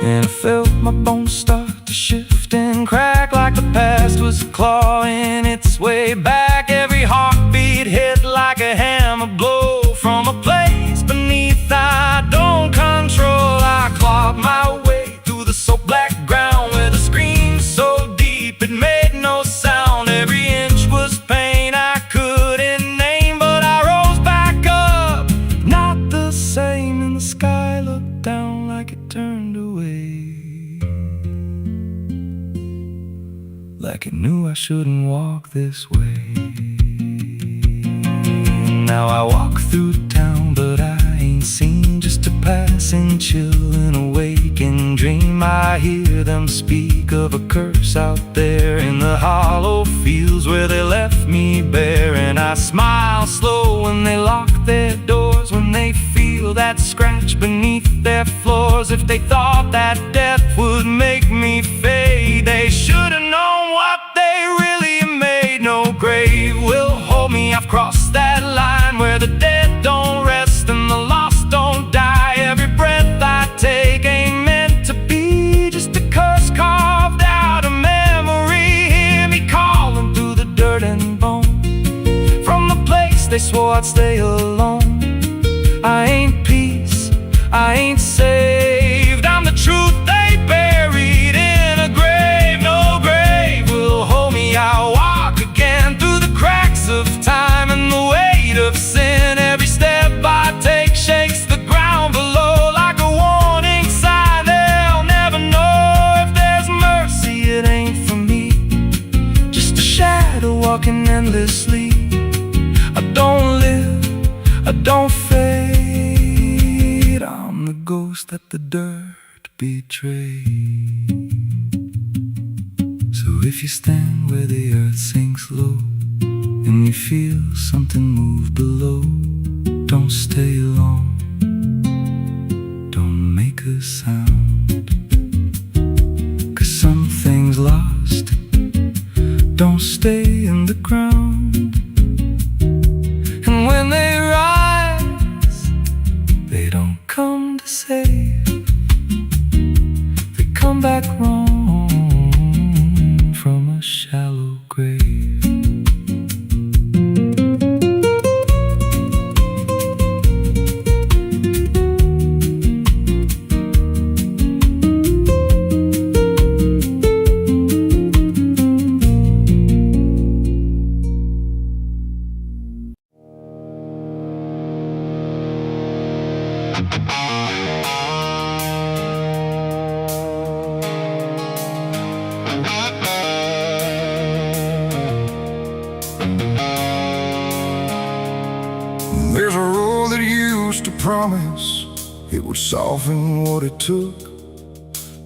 And I felt my bones start to shift and crack, like the past was clawing its way back. Every heartbeat hit like a hammer blow from a place beneath I don't control. I clawed my way through the soap black ground, with a scream so deep it made no sound. Every inch was pain I couldn't name, but I rose back up, not the same. And the sky looked down like it turned away, like it knew I shouldn't walk this way. Now I walk through town, but I ain't seen, just a passing chill and a waking dream. I hear them speak of a curse out there in the hollow fields where they left me bare. And I smile slow when they lock their doors, when they feel that scratch beneath their floors. If they thought that death would make me fade, they should have known what they really made. No grave will hold me, I've crossed that line where the dead don't rest and the lost don't die. Every breath I take ain't meant to be, just a curse carved out of memory. Hear me calling through the dirt and bone, from the place they swore I'd stay alone. I ain't peace, I ain't saved, I'm the truth they buried in a grave. No grave will hold me, I'll walk again through the cracks of time and the weight of sin. Every step I take shakes the ground below, like a warning sign. They'll never know if there's mercy, it ain't for me, just a shadow walking endlessly. I don't live, I don't fade, I'm the ghost that the dirt betrayed. So if you stand where the earth sinks low, and you feel something move below, don't stay long, don't make a sound, 'cause something's lost, don't stay in the ground. And when they rise, they don't come to save, come back wrong from a shallow grave. There's a road that used to promise it would soften what it took,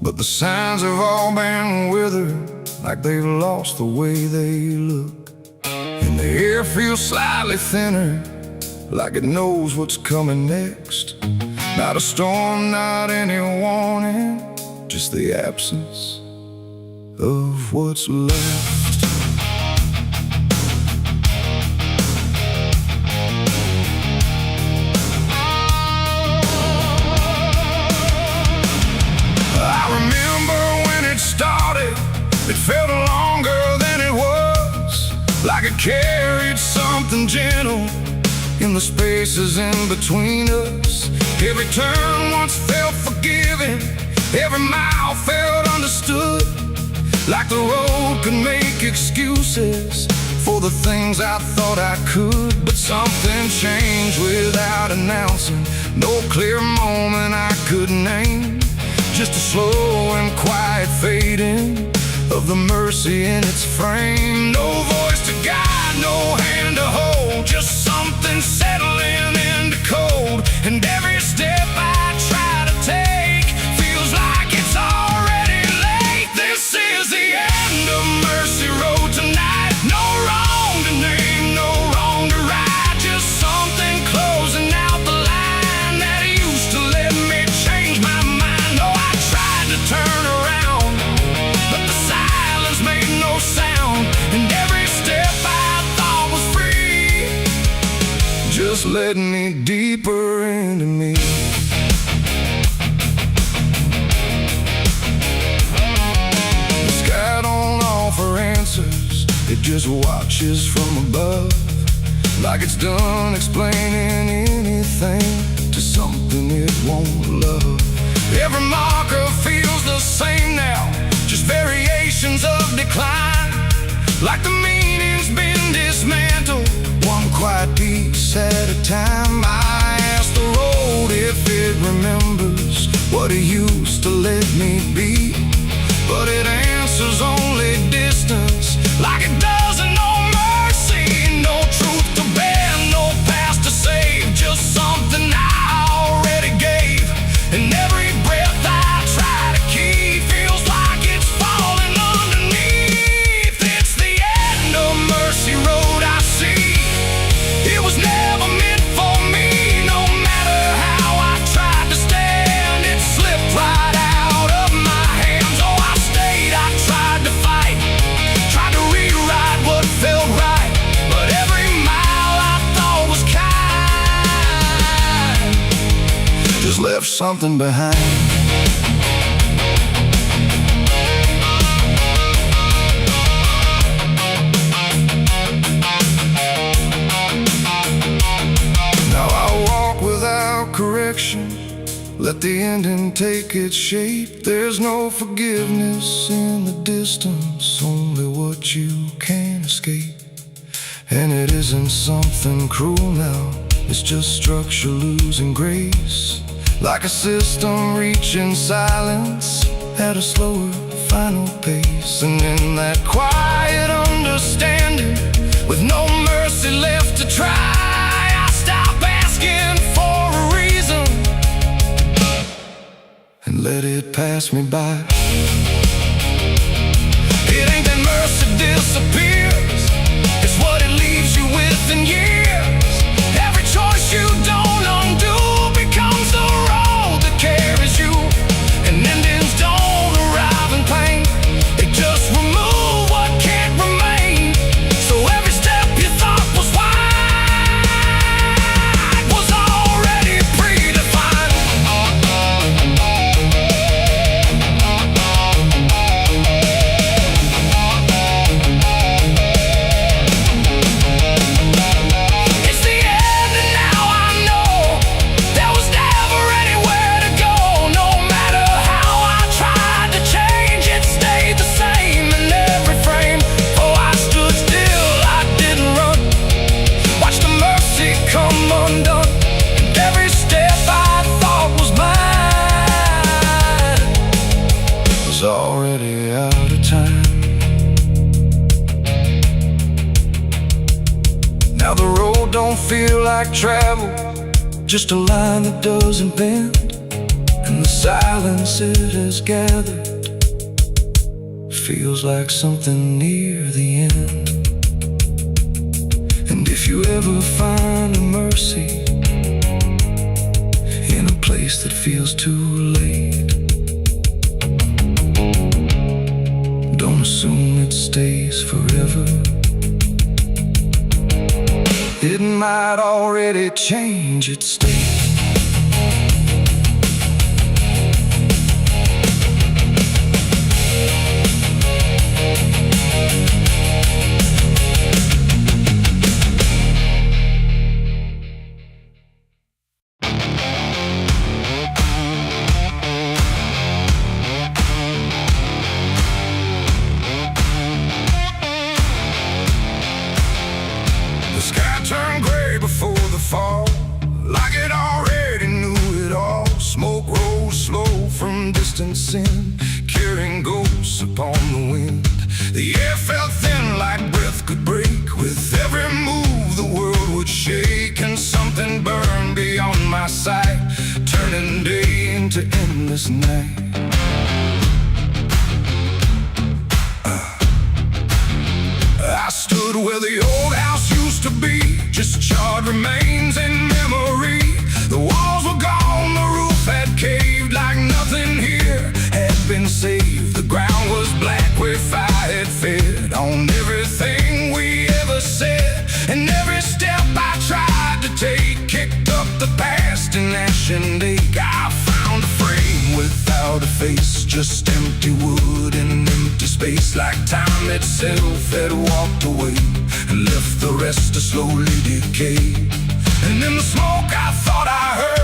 but the signs have all been withered, like they've lost the way they look. And the air feels slightly thinner, like it knows what's coming next. Not a storm, not any warning, just the absence of what's left. It felt longer than it was, like it carried something gentle in the spaces in between us. Every turn once felt forgiving, every mile felt understood, like the road could make excuses for the things I thought I could. But something changed without announcing, no clear moment I could name, just a slow and quiet fading of the mercy in its frame. No voice to guide, no hand to hold, just something settling into cold. And every step I try to take feels like it's already late. This is the end of Mercy Road tonight. No wrong to name, no wrong to right, just something closing out the line that used to let me change my mind. Oh, I tried to turn around, but the silence made no sound, and every step I thought was free just led me deeper into me. The sky don't offer answers, it just watches from above, like it's done explaining anything to something it won't love. Every marker feels the same now, just variations of decline, like the meaning's been dismantled, one quiet piece at a time. I ask the road if it remembers what it used to let me be, but it answers only distance, like it doesn't know mercy. No truth to bear, no past to save, just something I already gave. And every breath I try to keep feels like it's falling underneath. It's the end of Mercy Road, I see. It was never meant for me. No matter how I tried to stand, it slipped right out of my hands. Oh, I stayed, I tried to fight, tried to rewrite what felt right, but every mile I thought was kind just left something behind. Now I walk without correction, let the ending take its shape. There's no forgiveness in the distance, only what you can't escape. And it isn't something cruel now, it's just structure losing grace, like a system reaching silence at a slower final pace. And in that quiet understanding, with no mercy left to try, I stop asking for a reason and let it pass me by. It ain't that mercy disappears, it's what it leaves you with in years. Every choice you don't undo becomes the road that carries you, and endings don't arrive in pain, they just remove what can't remain. So every step you thought was wide was already predefined. feel like travel, just a line that doesn't bend, and the silence it has gathered feels like something near the end. And if you ever find a mercy in a place that feels too late, don't assume it stays forever. It might already change its state. Turned gray before the fall, like it already knew it all. Smoke rose slow from distance in, carrying ghosts upon the wind. The air felt thin like breath could break. With every move the world would shake, and something burned beyond my sight, turning day into endless night. I stood where the old house used to be, just charred remains in memory. The walls were gone, the roof had caved, like nothing here had been saved. The ground was black where fire had fed on everything we ever said. And every step I tried to take kicked up the past in ash and ache. I found a frame without a face, just empty wood and empty space, like time itself had walked away and left the rest to slowly decay. And in the smoke I thought I heard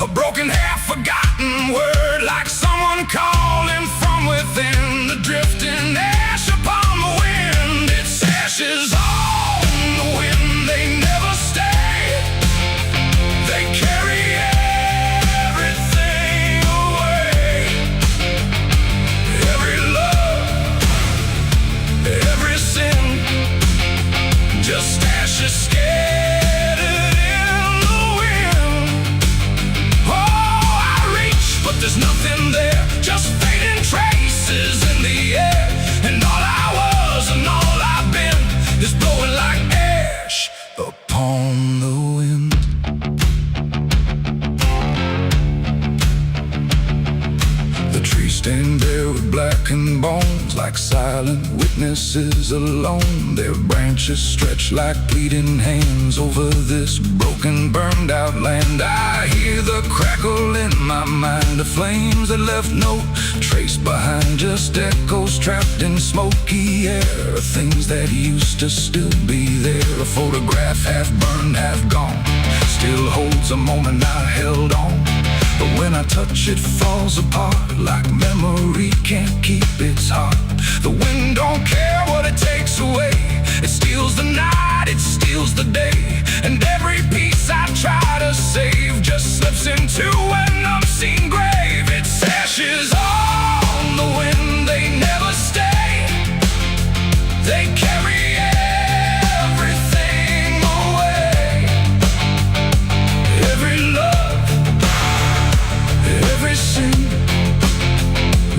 a broken, half-forgotten word, like someone calling from within, the drifting ash upon the wind. It's ashes on the wind, they never stay. They carry everything away. Every love, every sin, just ashes scattered in the wind. Oh, I reach, but there's nothing there, just fading traces in the air. And all I was and all I've been is blowing like ash upon the wind. The trees stand bare with blackened bones, like silent witnesses alone. Their branches stretch like bleeding hands over this broken, burned out land. I hear the crackle in my mind of flames that left no trace behind, just echoes trapped in smoky air of things that used to still be there. A photograph half burned, half gone, still holds a moment I held on. But when I touch it, falls apart, like memory can't keep its heart. The wind don't care what it takes away, it steals the night, it steals the day. And every piece I try to save just slips into an unseen grave. It's ashes on the wind, they never stay. They carry everything away. Every love, every sin,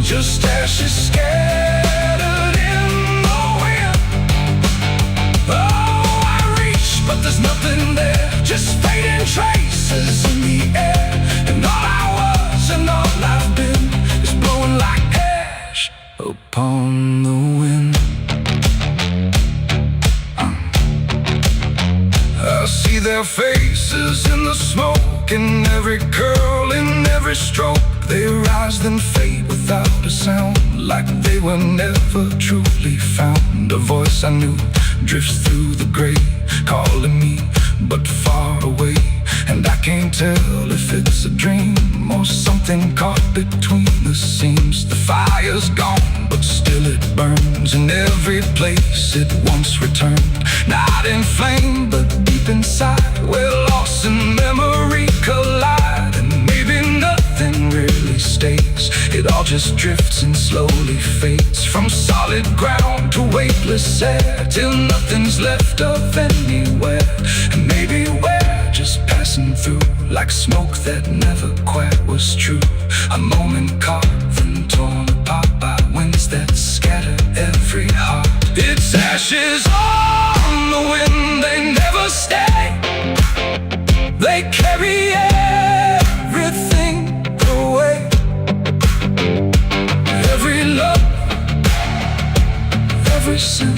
just ashes scattered in the wind. Oh, I reach, but there's nothing there, just fading traces in the air. And all I was and all I've been is blowing like ash upon the wind. I see their faces in the smoke, in every curl, in every stroke. They rise then fade without a sound, like they were never truly found. A voice I knew drifts through the gray, calling me but far away. And I can't tell if it's a dream or something caught between the seams. The fire's gone, but still it burns in every place it once returned. Not in flame, but deep inside, where loss and memory collide. And maybe nothing really stays. It all just drifts and slowly fades, from solid ground to weightless air, till nothing's left of anywhere. And maybe we're just passing through, like smoke that never quite was true. A moment carved and torn apart by winds that scatter every heart. It's ashes on the wind, they never stay. They carry everything away. Every love, every sin,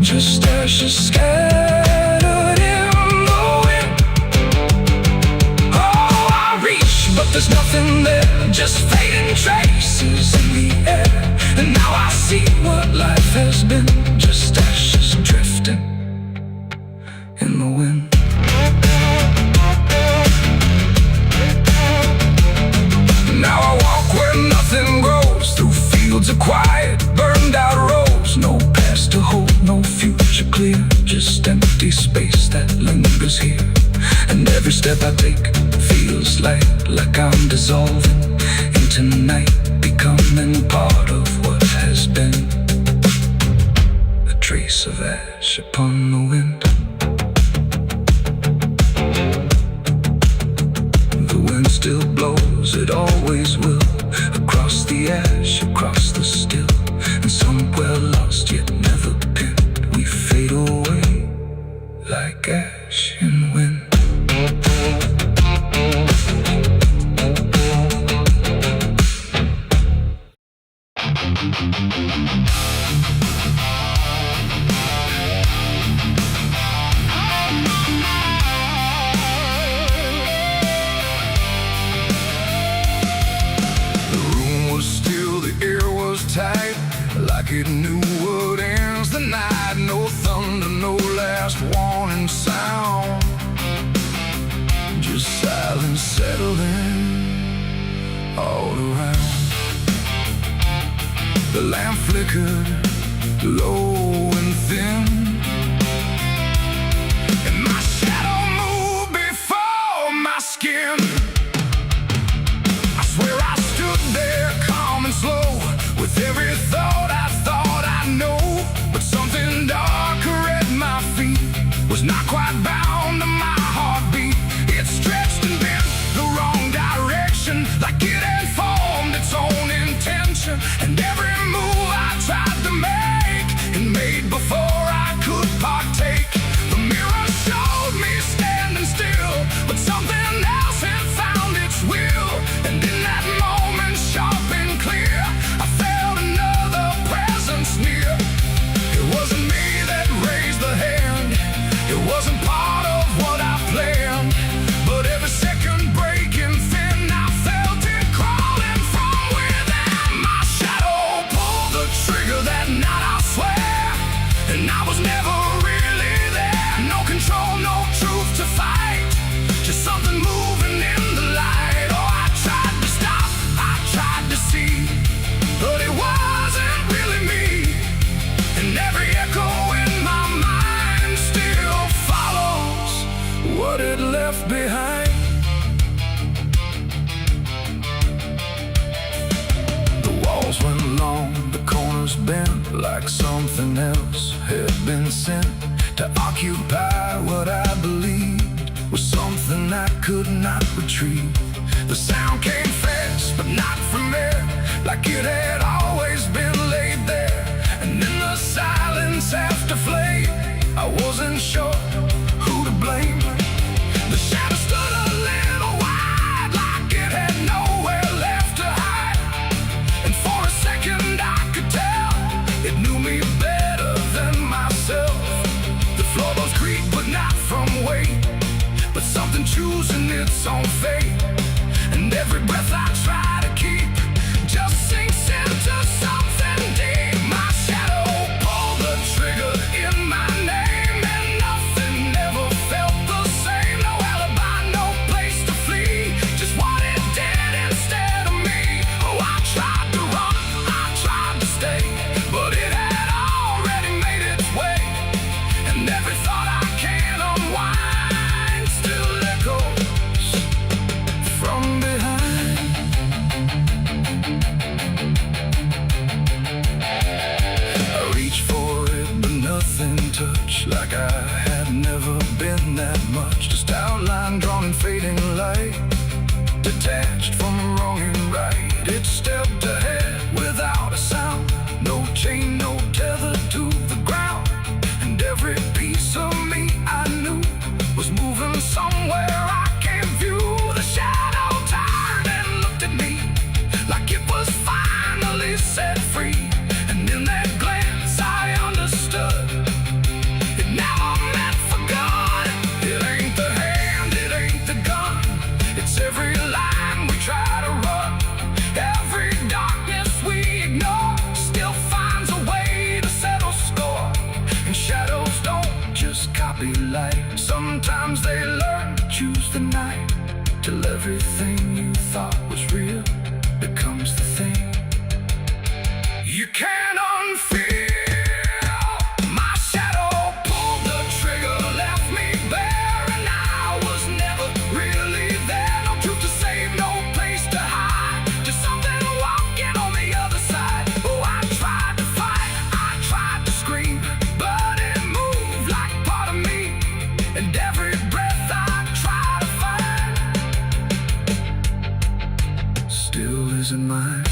just ashes scattered in the wind. Oh, I reach, but there's nothing there, just fading traces in the air. And now I see what life has been, just ashes drifting in the wind. Now I walk where nothing grows, through fields of quiet, burned out roads. No past to hold, no future clear, just empty space that lingers here. And every step I take feels like I'm dissolving into night, becoming part of what has been. A trace of ash upon the wind. The wind still blows, it always will, across the ash, across the still. And somewhere lost yet never pinned, we fade away like ash in wind. Tight, like it knew what ends the night. No thunder, no last warning sound, just silence settling all around. The lamp flickered low and thin, and my shadow moved before my skin. I swear I stood there calm and slow, with every thought I know. But something darker at my feet was not quite bound to my heartbeat. It stretched and bent the wrong direction, like it had formed its own intention. And every move I tried to make, it made before I could partake. The mirror showed me standing still, but something else had found its will. And in that moment, sharp and clear, I felt another presence near. It wasn't me that raised the hand, it wasn't part of what I planned. But every second breaking thin, I felt it crawling from within. My shadow pulled the trigger that night, I swear, and I was never really there. No control, no truth to fight, just something moving in the light. Oh, I tried to stop, I tried to see, but it wasn't really me. And every echo in my mind still follows what it left behind. The walls went long, the corners bent, like something else had been sent to occupy what I believed was something I could not retrieve. The sound came fast, but not from there, like it had always been laid there. And in the silence after flame, I wasn't sure who to blame. The shadow stood a little wide, like it had nowhere left to hide. And for a second I could tell it knew me better than myself. The floorboards creak, but not from weight, but something choosing its own fate. And every breath I try to keep just sinks into like I had never been that much. Just outline drawn in fading light, detached from wrong and right. It stepped ahead without a sound, no chain, no tether to the ground. And every piece of me I knew was moving somewhere I can't view. The shadow turned and looked at me like it was finally set free. And in that glance I understood it never meant for good. It ain't the hand, it ain't the gun, it's every line we try to run. Every darkness we ignore still finds a way to settle score. And shadows don't just copy light, sometimes they learn to choose the night, till everything you thought was real becomes the thing you can't unfeel. My shadow pulled the trigger, left me bare, and I was never really there. No truth to save, no place to hide, just something walking on the other side. Oh, I tried to fight, I tried to scream, but it moved like part of me. And every breath I try to find still isn't mine.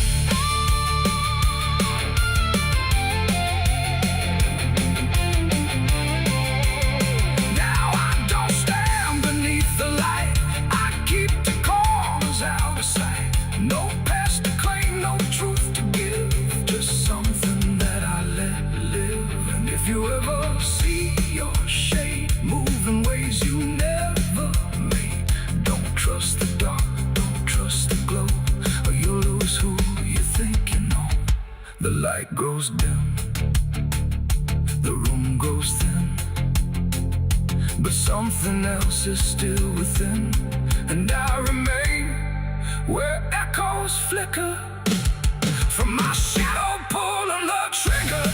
Now I don't stand beneath the light, I keep the corners out of sight. No past to claim, no truth to give, just something that I let live. And if you ever see your shade move in ways you never made, don't trust the dark, don't trust the glow, or you'll lose who you think you know. The light grows dim, the room grows thin, but something else is still within. And I remain where echoes flicker from my shadow pulling the trigger.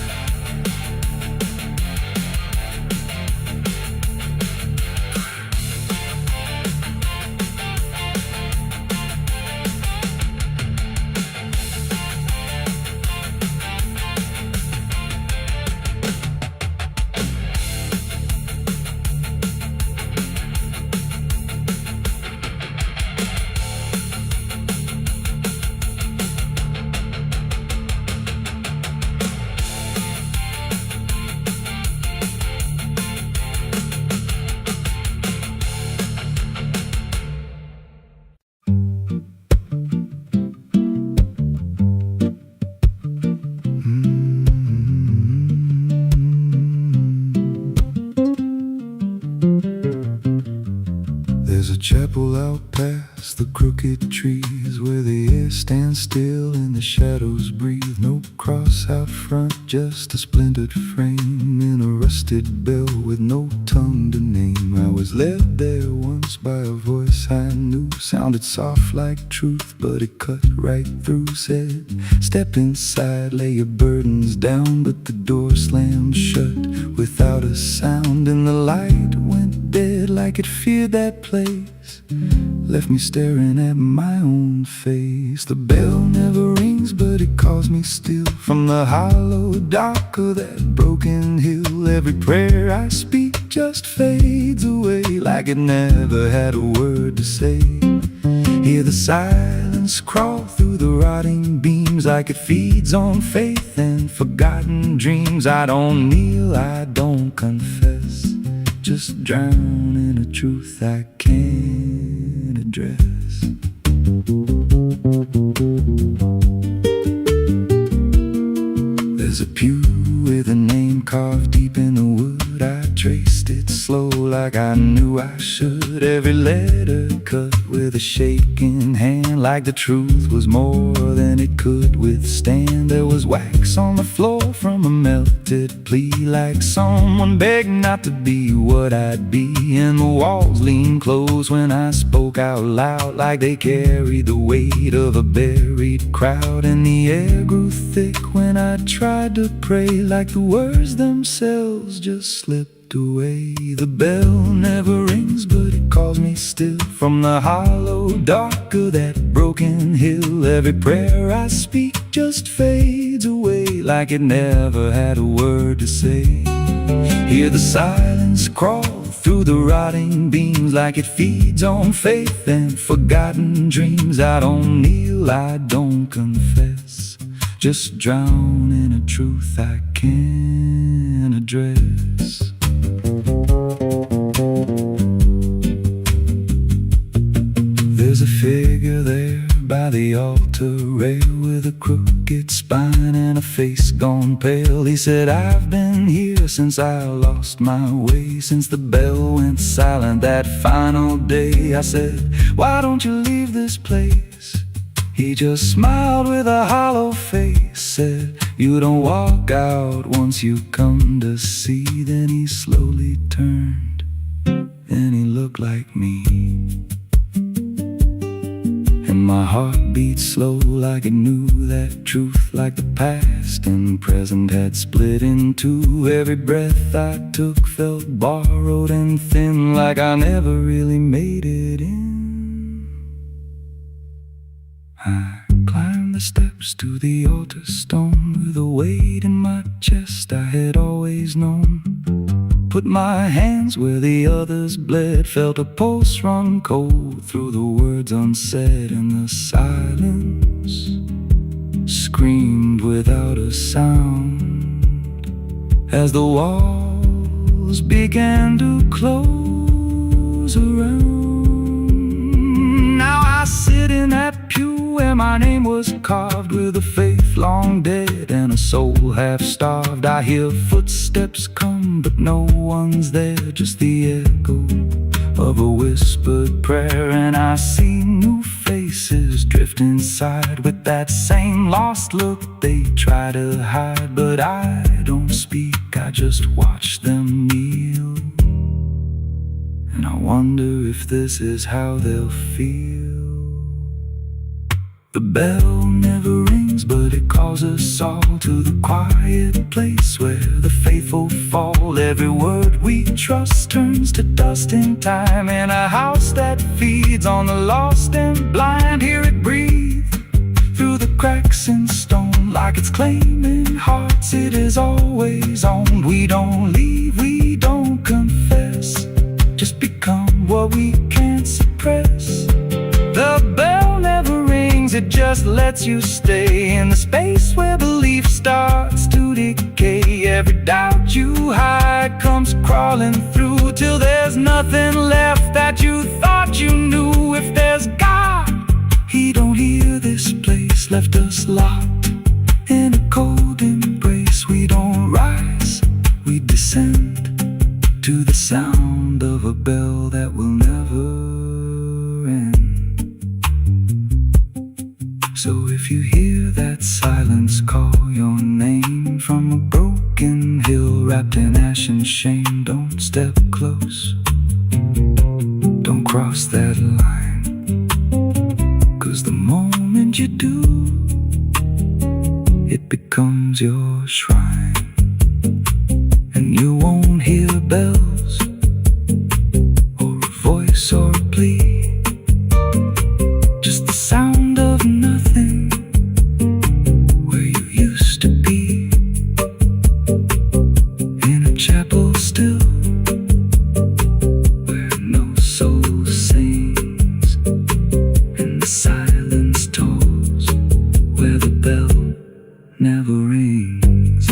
There's a chapel out past the crooked trees, where the air stands still and the shadows breathe. No cross out front, just a splintered frame in a rusted bell with no tongue to name. I was led there once by a voice I knew, sounded soft like truth, but it cut right through. Said, step inside, lay your burdens down, but the door slammed shut without a sound. And the light went dead like it feared that place, left me staring at my own face. The bell never rings, but it calls me still from the hollow dark of that broken hill. Every prayer I speak just fades away like it never had a word to say. Hear the silence crawl through the rotting beams like it feeds on faith and forgotten dreams. I don't kneel, I don't confess, just drown in a truth I can't address. There's a pew with a name carved deep in the wood. I traced it slow like I knew I should. Every letter cut with a shaking hand, like the truth was more than it could withstand. There was wax on the floor from a melted plea, like someone begged not to be what I'd be. And the walls leaned close when I spoke out loud, like they carried the weight of a buried crowd. And the air grew thick when I tried to pray, like the words themselves just slipped away. The bell never rings, but it calls me still from the hollow dark of that broken hill. Every prayer I speak just fades away like it never had a word to say. Hear the silence crawl through the rotting beams like it feeds on faith and forgotten dreams. I don't kneel, I don't confess, just drown in a truth I can't address. There's a figure there by the altar rail with a crooked spine and a face gone pale. He said, I've been here since I lost my way, since the bell went silent that final day. I said, why don't you leave this place? He just smiled with a hollow face, said, you don't walk out once you come to see. Then he slowly turned and he looked like me. And my heart beat slow like it knew that truth, like the past and present had split in two. Every breath I took felt borrowed and thin, like I never really made it in. I climbed the steps to the altar stone with a weight in my chest I had always known. Put my hands where the others bled, felt a pulse run cold through the words unsaid, and the silence screamed without a sound as the walls began to close around. Now I sit in that pew where my name was carved, with a faith long dead and a soul half starved. I hear footsteps come, but no one's there, just the echo of a whispered prayer. And I see new faces drift inside with that same lost look they try to hide. But I don't speak, I just watch them kneel, and I wonder if this is how they'll feel. The bell never rings, but it calls us all to the quiet place where the faithful fall. Every word we trust turns to dust in time, in a house that feeds on the lost and blind. Hear it breathe through the cracks in stone, like it's claiming hearts it is always owned. We don't leave, we don't confess, just become what we can't suppress. The bell never rings, it just lets you stay in the space where belief starts to decay. Every doubt you hide comes crawling through, till there's nothing left that you thought you knew. If there's God, He don't hear this place, left us locked in a cold embrace. We don't rise, we descend to the sound of a bell that will never end. So if you hear that silence call your name from a broken hill wrapped in ash and shame, don't step close, don't cross that line, 'cause the moment you do, it becomes your shrine. And you won't hear bells or a voice or a plea, just the sound of nothing where you used to be, in a chapel still where no soul sings, and the silence tolls where the bell never rings.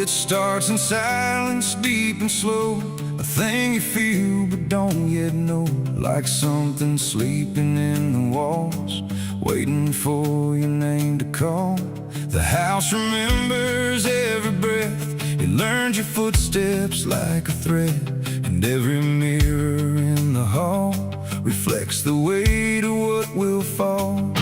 It starts in silence, deep and slow, a thing you feel but don't yet know, like something sleeping in the walls, waiting for your name to call. The house remembers every breath, it learns your footsteps like a thread, and every mirror in the hall reflects the weight of what will fall.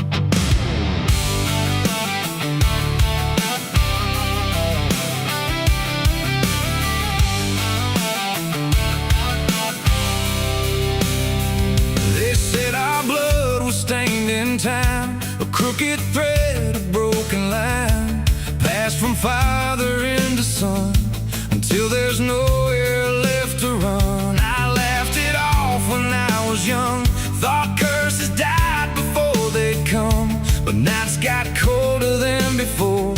father into son, until there's nowhere left to run. I laughed it off when I was young, thought curses died before they'd come. But nights got colder than before,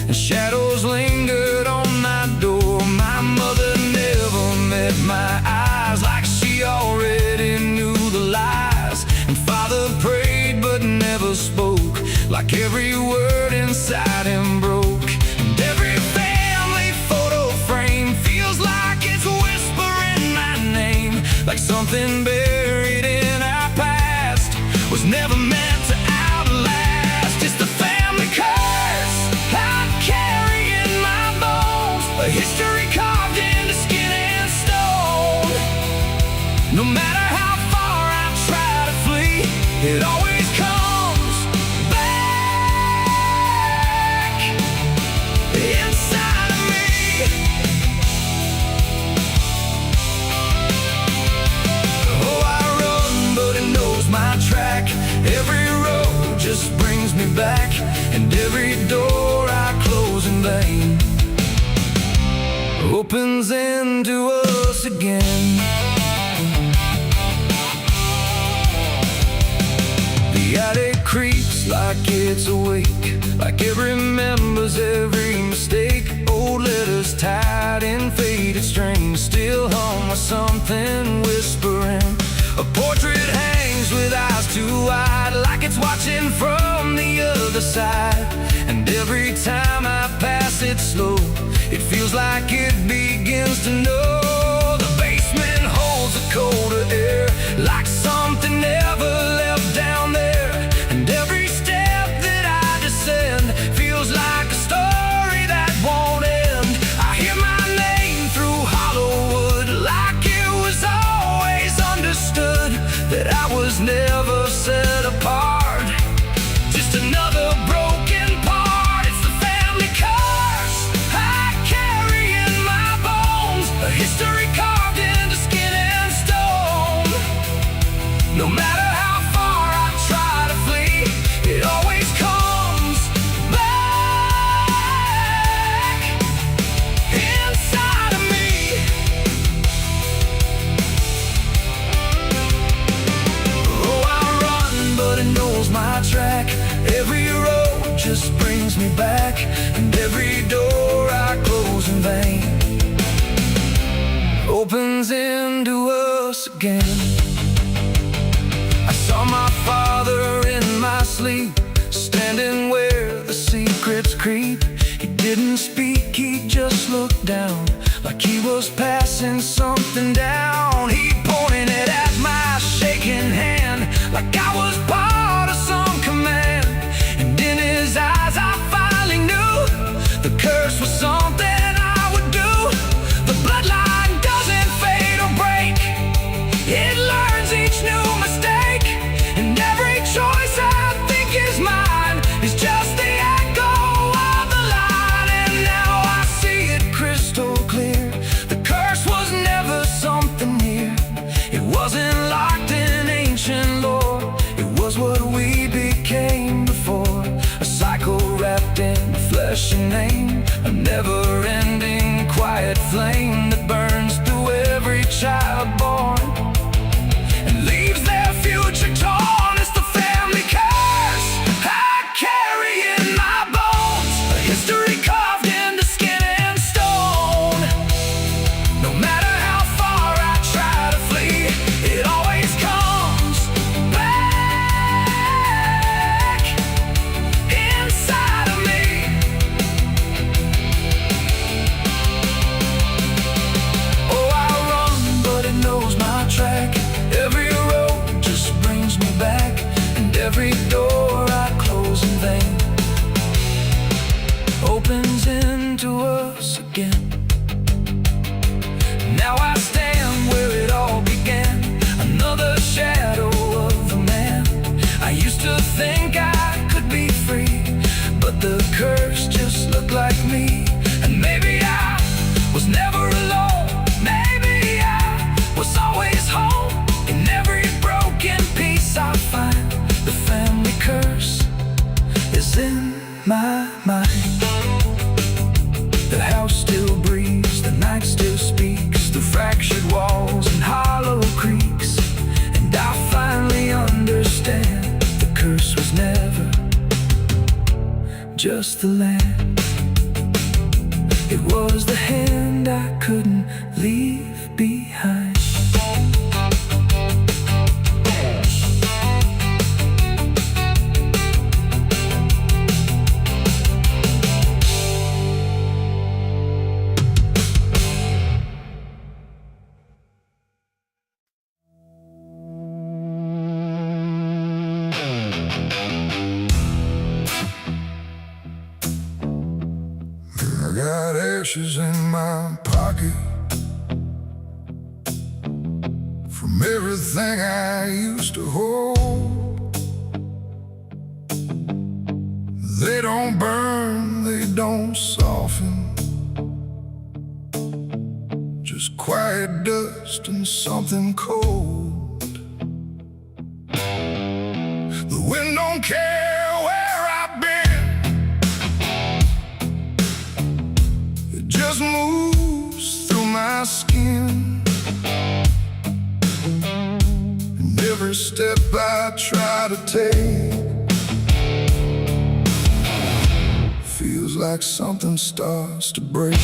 and shadows lingered on my door. My mother never met my eyes, like she already knew the lies. And father prayed but never spoke, like every word inside him broke. And every family photo frame feels like it's whispering my name, like something buried in our past was never meant to outlast. It's the family curse I carry in my bones, a history carved into skin and stone. No matter how far I try to flee, it always comes back inside of me. Oh, I run, but it knows my track. Every road just brings me back, and every door I close in vain opens into us again. The attic creeps like it's awake, like it remembers every mistake. Old letters tied in faded strings still hum with something whispering. A portrait hangs with eyes too wide, like it's watching from the other side. And every time I pass it slow, it feels like it begins to know. The basement holds a colder air, like something never left down there. And every step that I descend feels like a story that won't end. I hear my name through hollow wood, like it was always understood that I was never set apart, just another broken part. It's the family curse I carry in my bones, a history carved into skin and stone. No matter how far I try to flee, it always comes back inside of me. Oh, I run, but it knows my track. Every road just brings me back, and every door I close in vain opens into us again. I saw my father in my sleep, standing where the secrets creep. He didn't speak, he just looked down, like he was passing something down. He pointed at my shaking hand, like I was part of some command. And in his eyes I finally knew the curse was something I would do. The bloodline doesn't fade or break, it learns each new mistake. And every choice I think is mine is just the echo of the line. And now I see it crystal clear, the curse was never something near. It wasn't locked in ancient lore, it was what we became before. A cycle wrapped in flesh and name, a never-ending quiet flame that burns through every child born and leaves their future torn. It's the family curse I carry in my bones, a history carved into skin and stone. No matter how far I try to flee, it always comes back inside of me. Oh, I run, but it knows my track. Every road just brings me back, and every door I close in vain opens into us again. Now I stand where it all began, another shadow of the man. I used to think I could be free, but the curse just looked like me. And maybe I was never alone, maybe I was always home. In every broken piece I find, the family curse is in my mind. just the land. It was the hand I couldn't leave behind. I got ashes in my pocket from everything I used to hold. They don't burn, they don't soften, just quiet dust and something cold. The wind don't care where I've been, it just moves through my skin. And every step I try to take feels like something starts to break.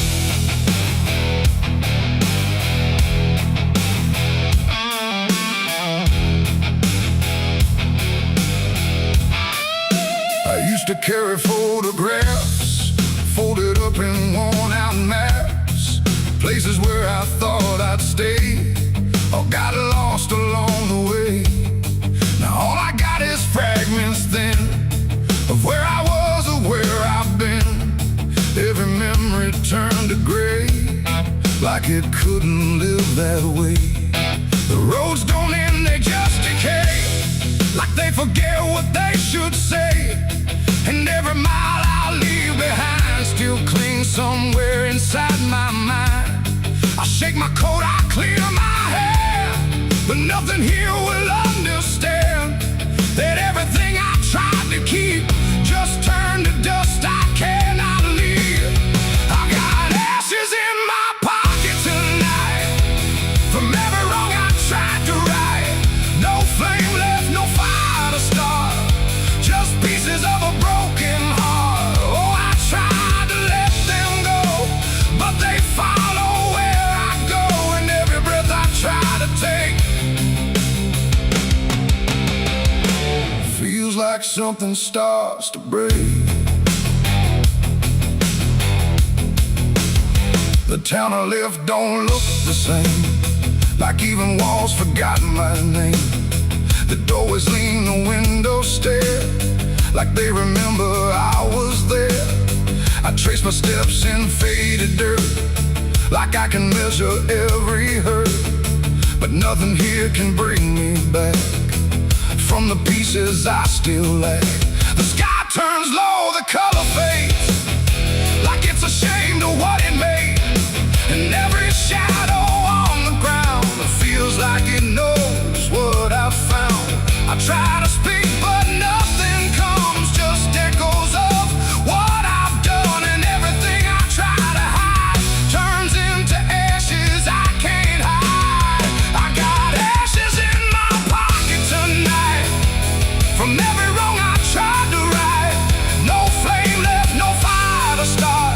I used to carry photographs folded up in worn-out maps, places where I thought I'd stay or got lost along the way. Now all I got is fragments then of where I was or where I've been. Every memory turned to gray, like it couldn't live that way. The roads don't end, they just decay, like they forget what they should say. And every mile I leave behind still clings somewhere inside my mind. I shake my coat, I clear my hair, but nothing here will understand that everything I tried to keep just turned to dust I cannot leave. I got ashes in my pocket tonight from every wrong I tried to right. No flame left, no fire to start, just pieces of a broken heart. Oh, I tried to let them go, but they follow where I go, and every breath I try to take feels like something starts to break. The town I left don't look the same, like even walls forgotten my name. The doorways lean, the windows stare, like they remember I was there. I trace my steps in faded dirt, like I can measure every hurt, but nothing here can bring me back from the pieces I still lack. The sky turns low, the color fades, like it's ashamed of what it made. And every shadow on the ground feels like it knows what I've found. I try to speak, but nothing comes, just echoes of what I've done. And everything I try to hide turns into ashes I can't hide. I got ashes in my pocket tonight from every wrong I tried to right. No flame left, no fire to start,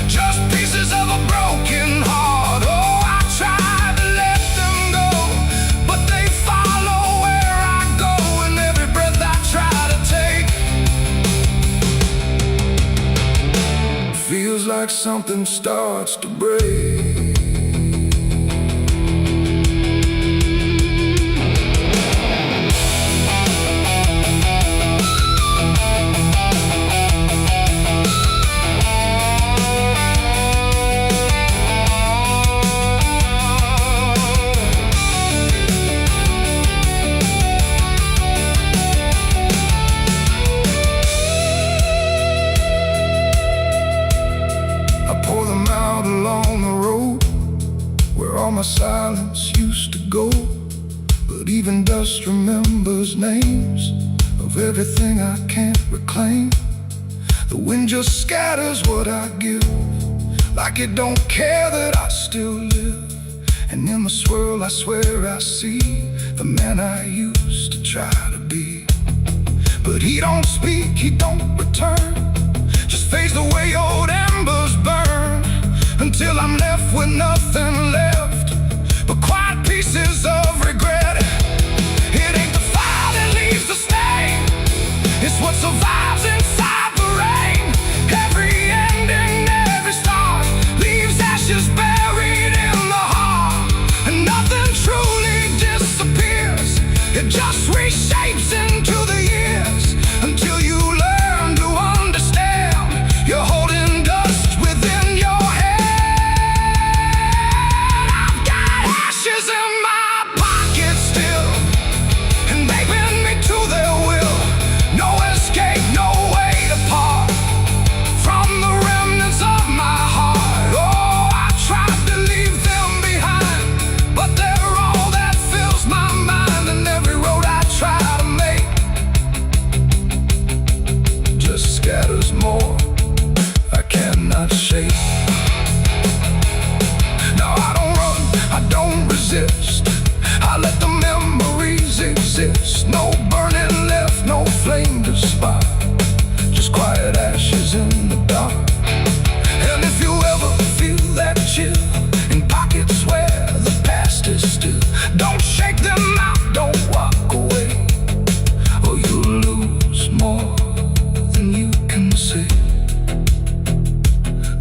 just pieces of a broken heart. Oh, I tried to let them go, but they follow where I go, and every breath I try to take feels like something starts to break. My silence used to go, but even dust remembers names of everything I can't reclaim. The wind just scatters what I give, like it don't care that I still live. And in the swirl I swear I see the man I used to try to be. But he don't speak, he don't return, fades the way old embers burn, until I'm left with nothing left but quiet pieces of regret. It ain't the fire that leaves the stain, it's what survives inside the rain. Every ending, every start leaves ashes buried in the heart, and nothing truly disappears, it just reshapes into the years, until you learn to understand you're holding dust within your head. I've got ashes in my pocket still, and they bend me to their will. No escape, no way to part from the remnants of my heart. Oh, I tried to leave them behind, but they're all that fills my mind, and every road I try to make just scatters more I cannot shake. No, I don't run, I don't resist, I let the memories exist. No burning left, no flame to spark, just quiet ashes in the dark. And if you ever feel that chill in pockets where the past is still, don't shake them out, don't walk away, or you'll lose more than you can say.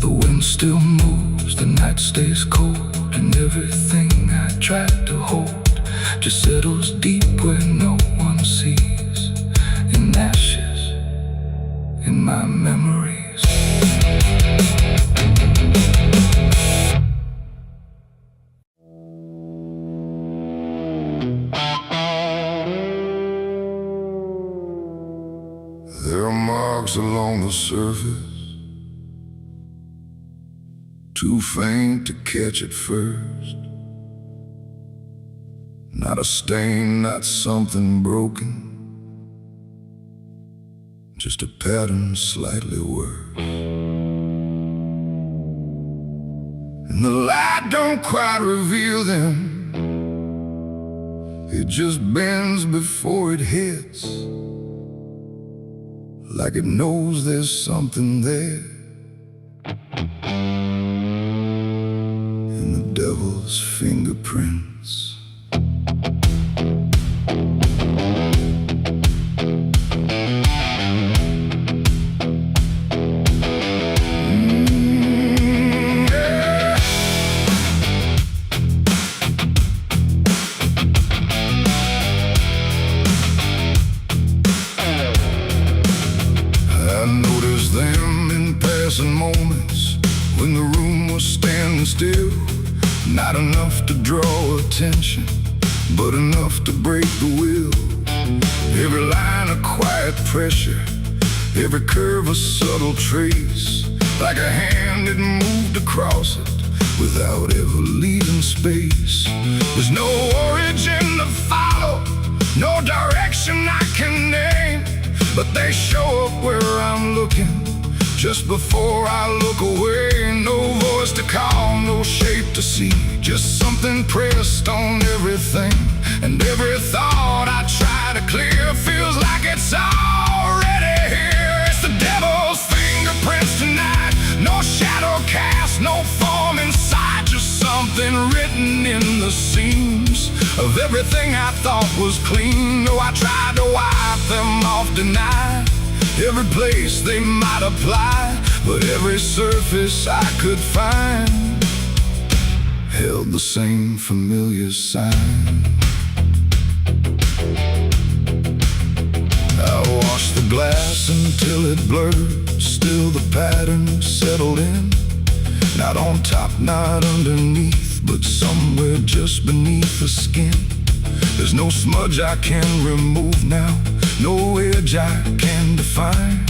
The wind still moves, the night stays cold, and everything I tried to hold just settles deep where no one sees, in ashes, in my memories. There are marks along the surface, too faint to catch at first. Not a stain, not something broken, just a pattern slightly worse. And the light don't quite reveal them, it just bends before it hits, like it knows there's something there. And the devil's fingerprints. I noticed them in passing moments when the room was standing still. Not enough to draw attention, but enough to break the will. Every line a quiet pressure, every curve a subtle trace, like a hand had moved across it without ever leaving space. There's no origin to follow, no direction I can name, but they show up where I'm looking, just before I look away. No voice to call, no shape to see, just something pressed on everything. And every thought I try to clear feels like it's already here. It's the devil's fingerprints tonight, no shadow cast, no form inside, just something written in the seams of everything I thought was clean. No, I tried to wipe them off, deny every place they might apply, but every surface I could find held the same familiar sign. I washed the glass until it blurred, still the pattern settled in. Not on top, not underneath, but somewhere just beneath the skin. There's no smudge I can remove now, no edge I can define,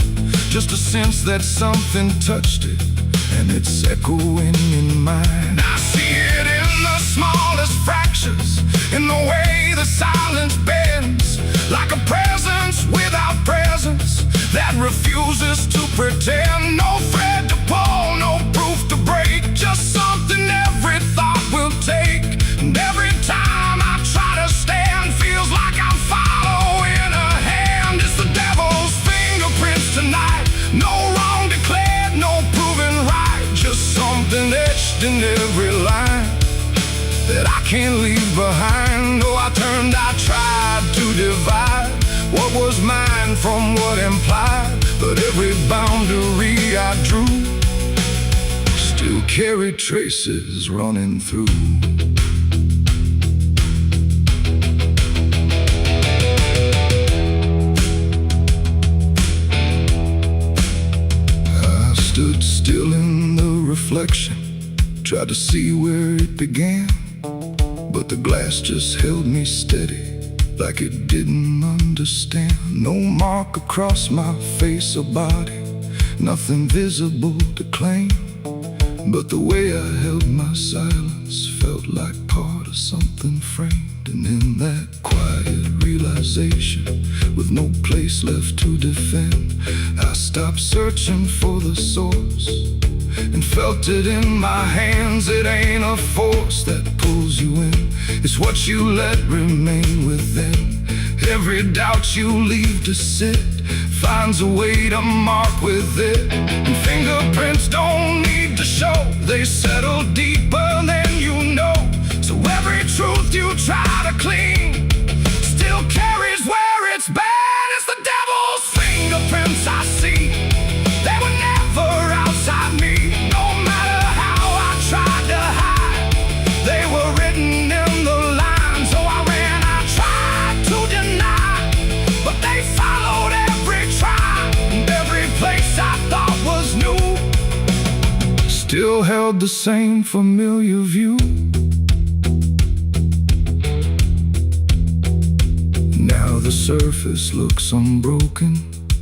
just a sense that something touched it, and it's echoing in mine. I see it in the smallest fractures, in the way the silence bends, like a presence without presence that refuses to pretend. No thread to pull, no proof to break, just something every thought will take. And every time I try to stand, feels like I'm following a hand. It's the devil's fingerprints tonight, no wrong declared. I can't leave behind. Oh, I tried to divide what was mine from what implied, but every boundary I drew still carry traces running through. I stood still in the reflection, tried to see where it began, but the glass just held me steady, like it didn't understand. No mark across my face or body, nothing visible to claim, but the way I held my silence felt like part of something framed. And in that quiet realization, with no place left to defend, I stopped searching for the source and felt it in my hands. It ain't a force that pulls you in, it's what you let remain within. Every doubt you leave to sit finds a way to mark with it. And fingerprints don't need to show, they settle deeper than you know. So every truth you try to clean still carries where it's been. It's the devil's fingerprints I see, they were never outside me. No matter how I tried to hide, they were written in the lines. So I tried to deny, but they followed every try, and every place I thought was new still held the same familiar view. Now the surface looks unbroken,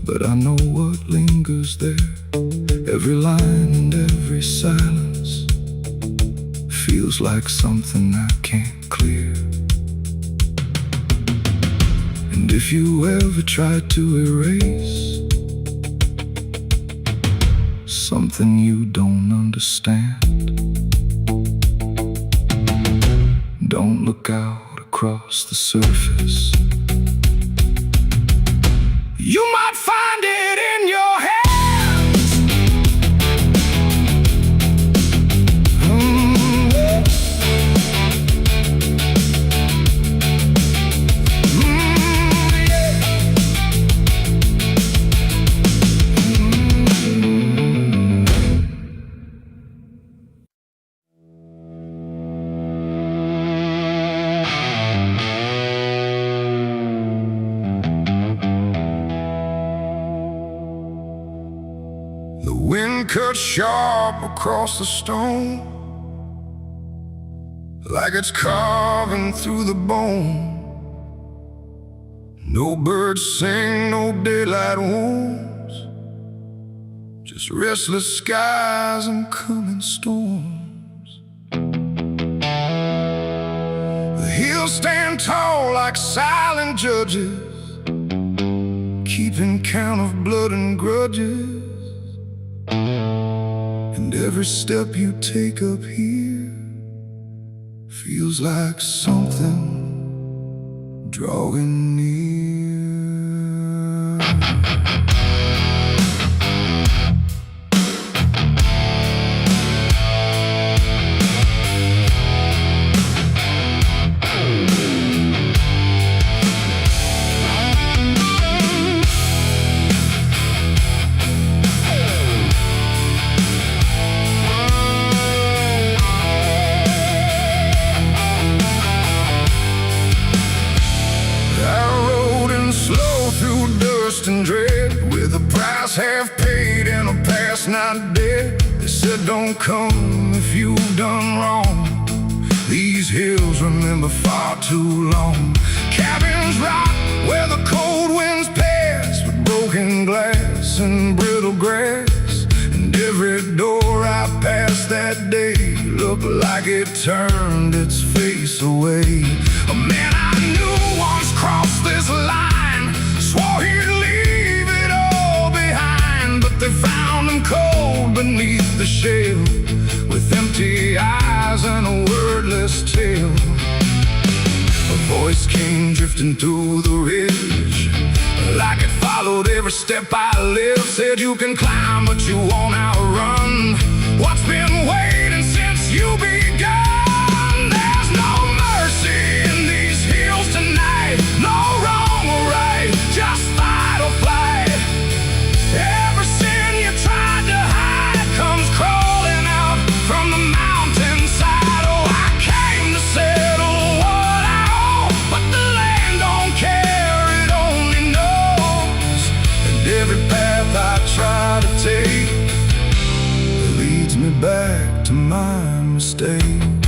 but I know what lingers there. Every line and every silence feels like something I can't clear. And if you ever try to erase something you don't understand, don't look out across the surface. You might find it in your hands. The wind cut sharp across the stone, like it's carving through the bone. No birds sing, no daylight wounds, just restless skies and coming storms. The hills stand tall like silent judges, keeping count of blood and grudges. And every step you take up here feels like something drawing near. And dread, with a price half paid and a past not dead. They said don't come if you've done wrong. These hills remember far too long. Cabins rock where the cold winds pass, with broken glass and brittle grass. And every door I passed that day looked like it turned its face away. A man I knew once crossed this line, swore he'd leave it all behind, but they found him cold beneath the shell, with empty eyes and a wordless tale. A voice came drifting through the ridge, like it followed every step I lived. Said you can climb but you won't outrun what's been waiting since you begun. There's no stay.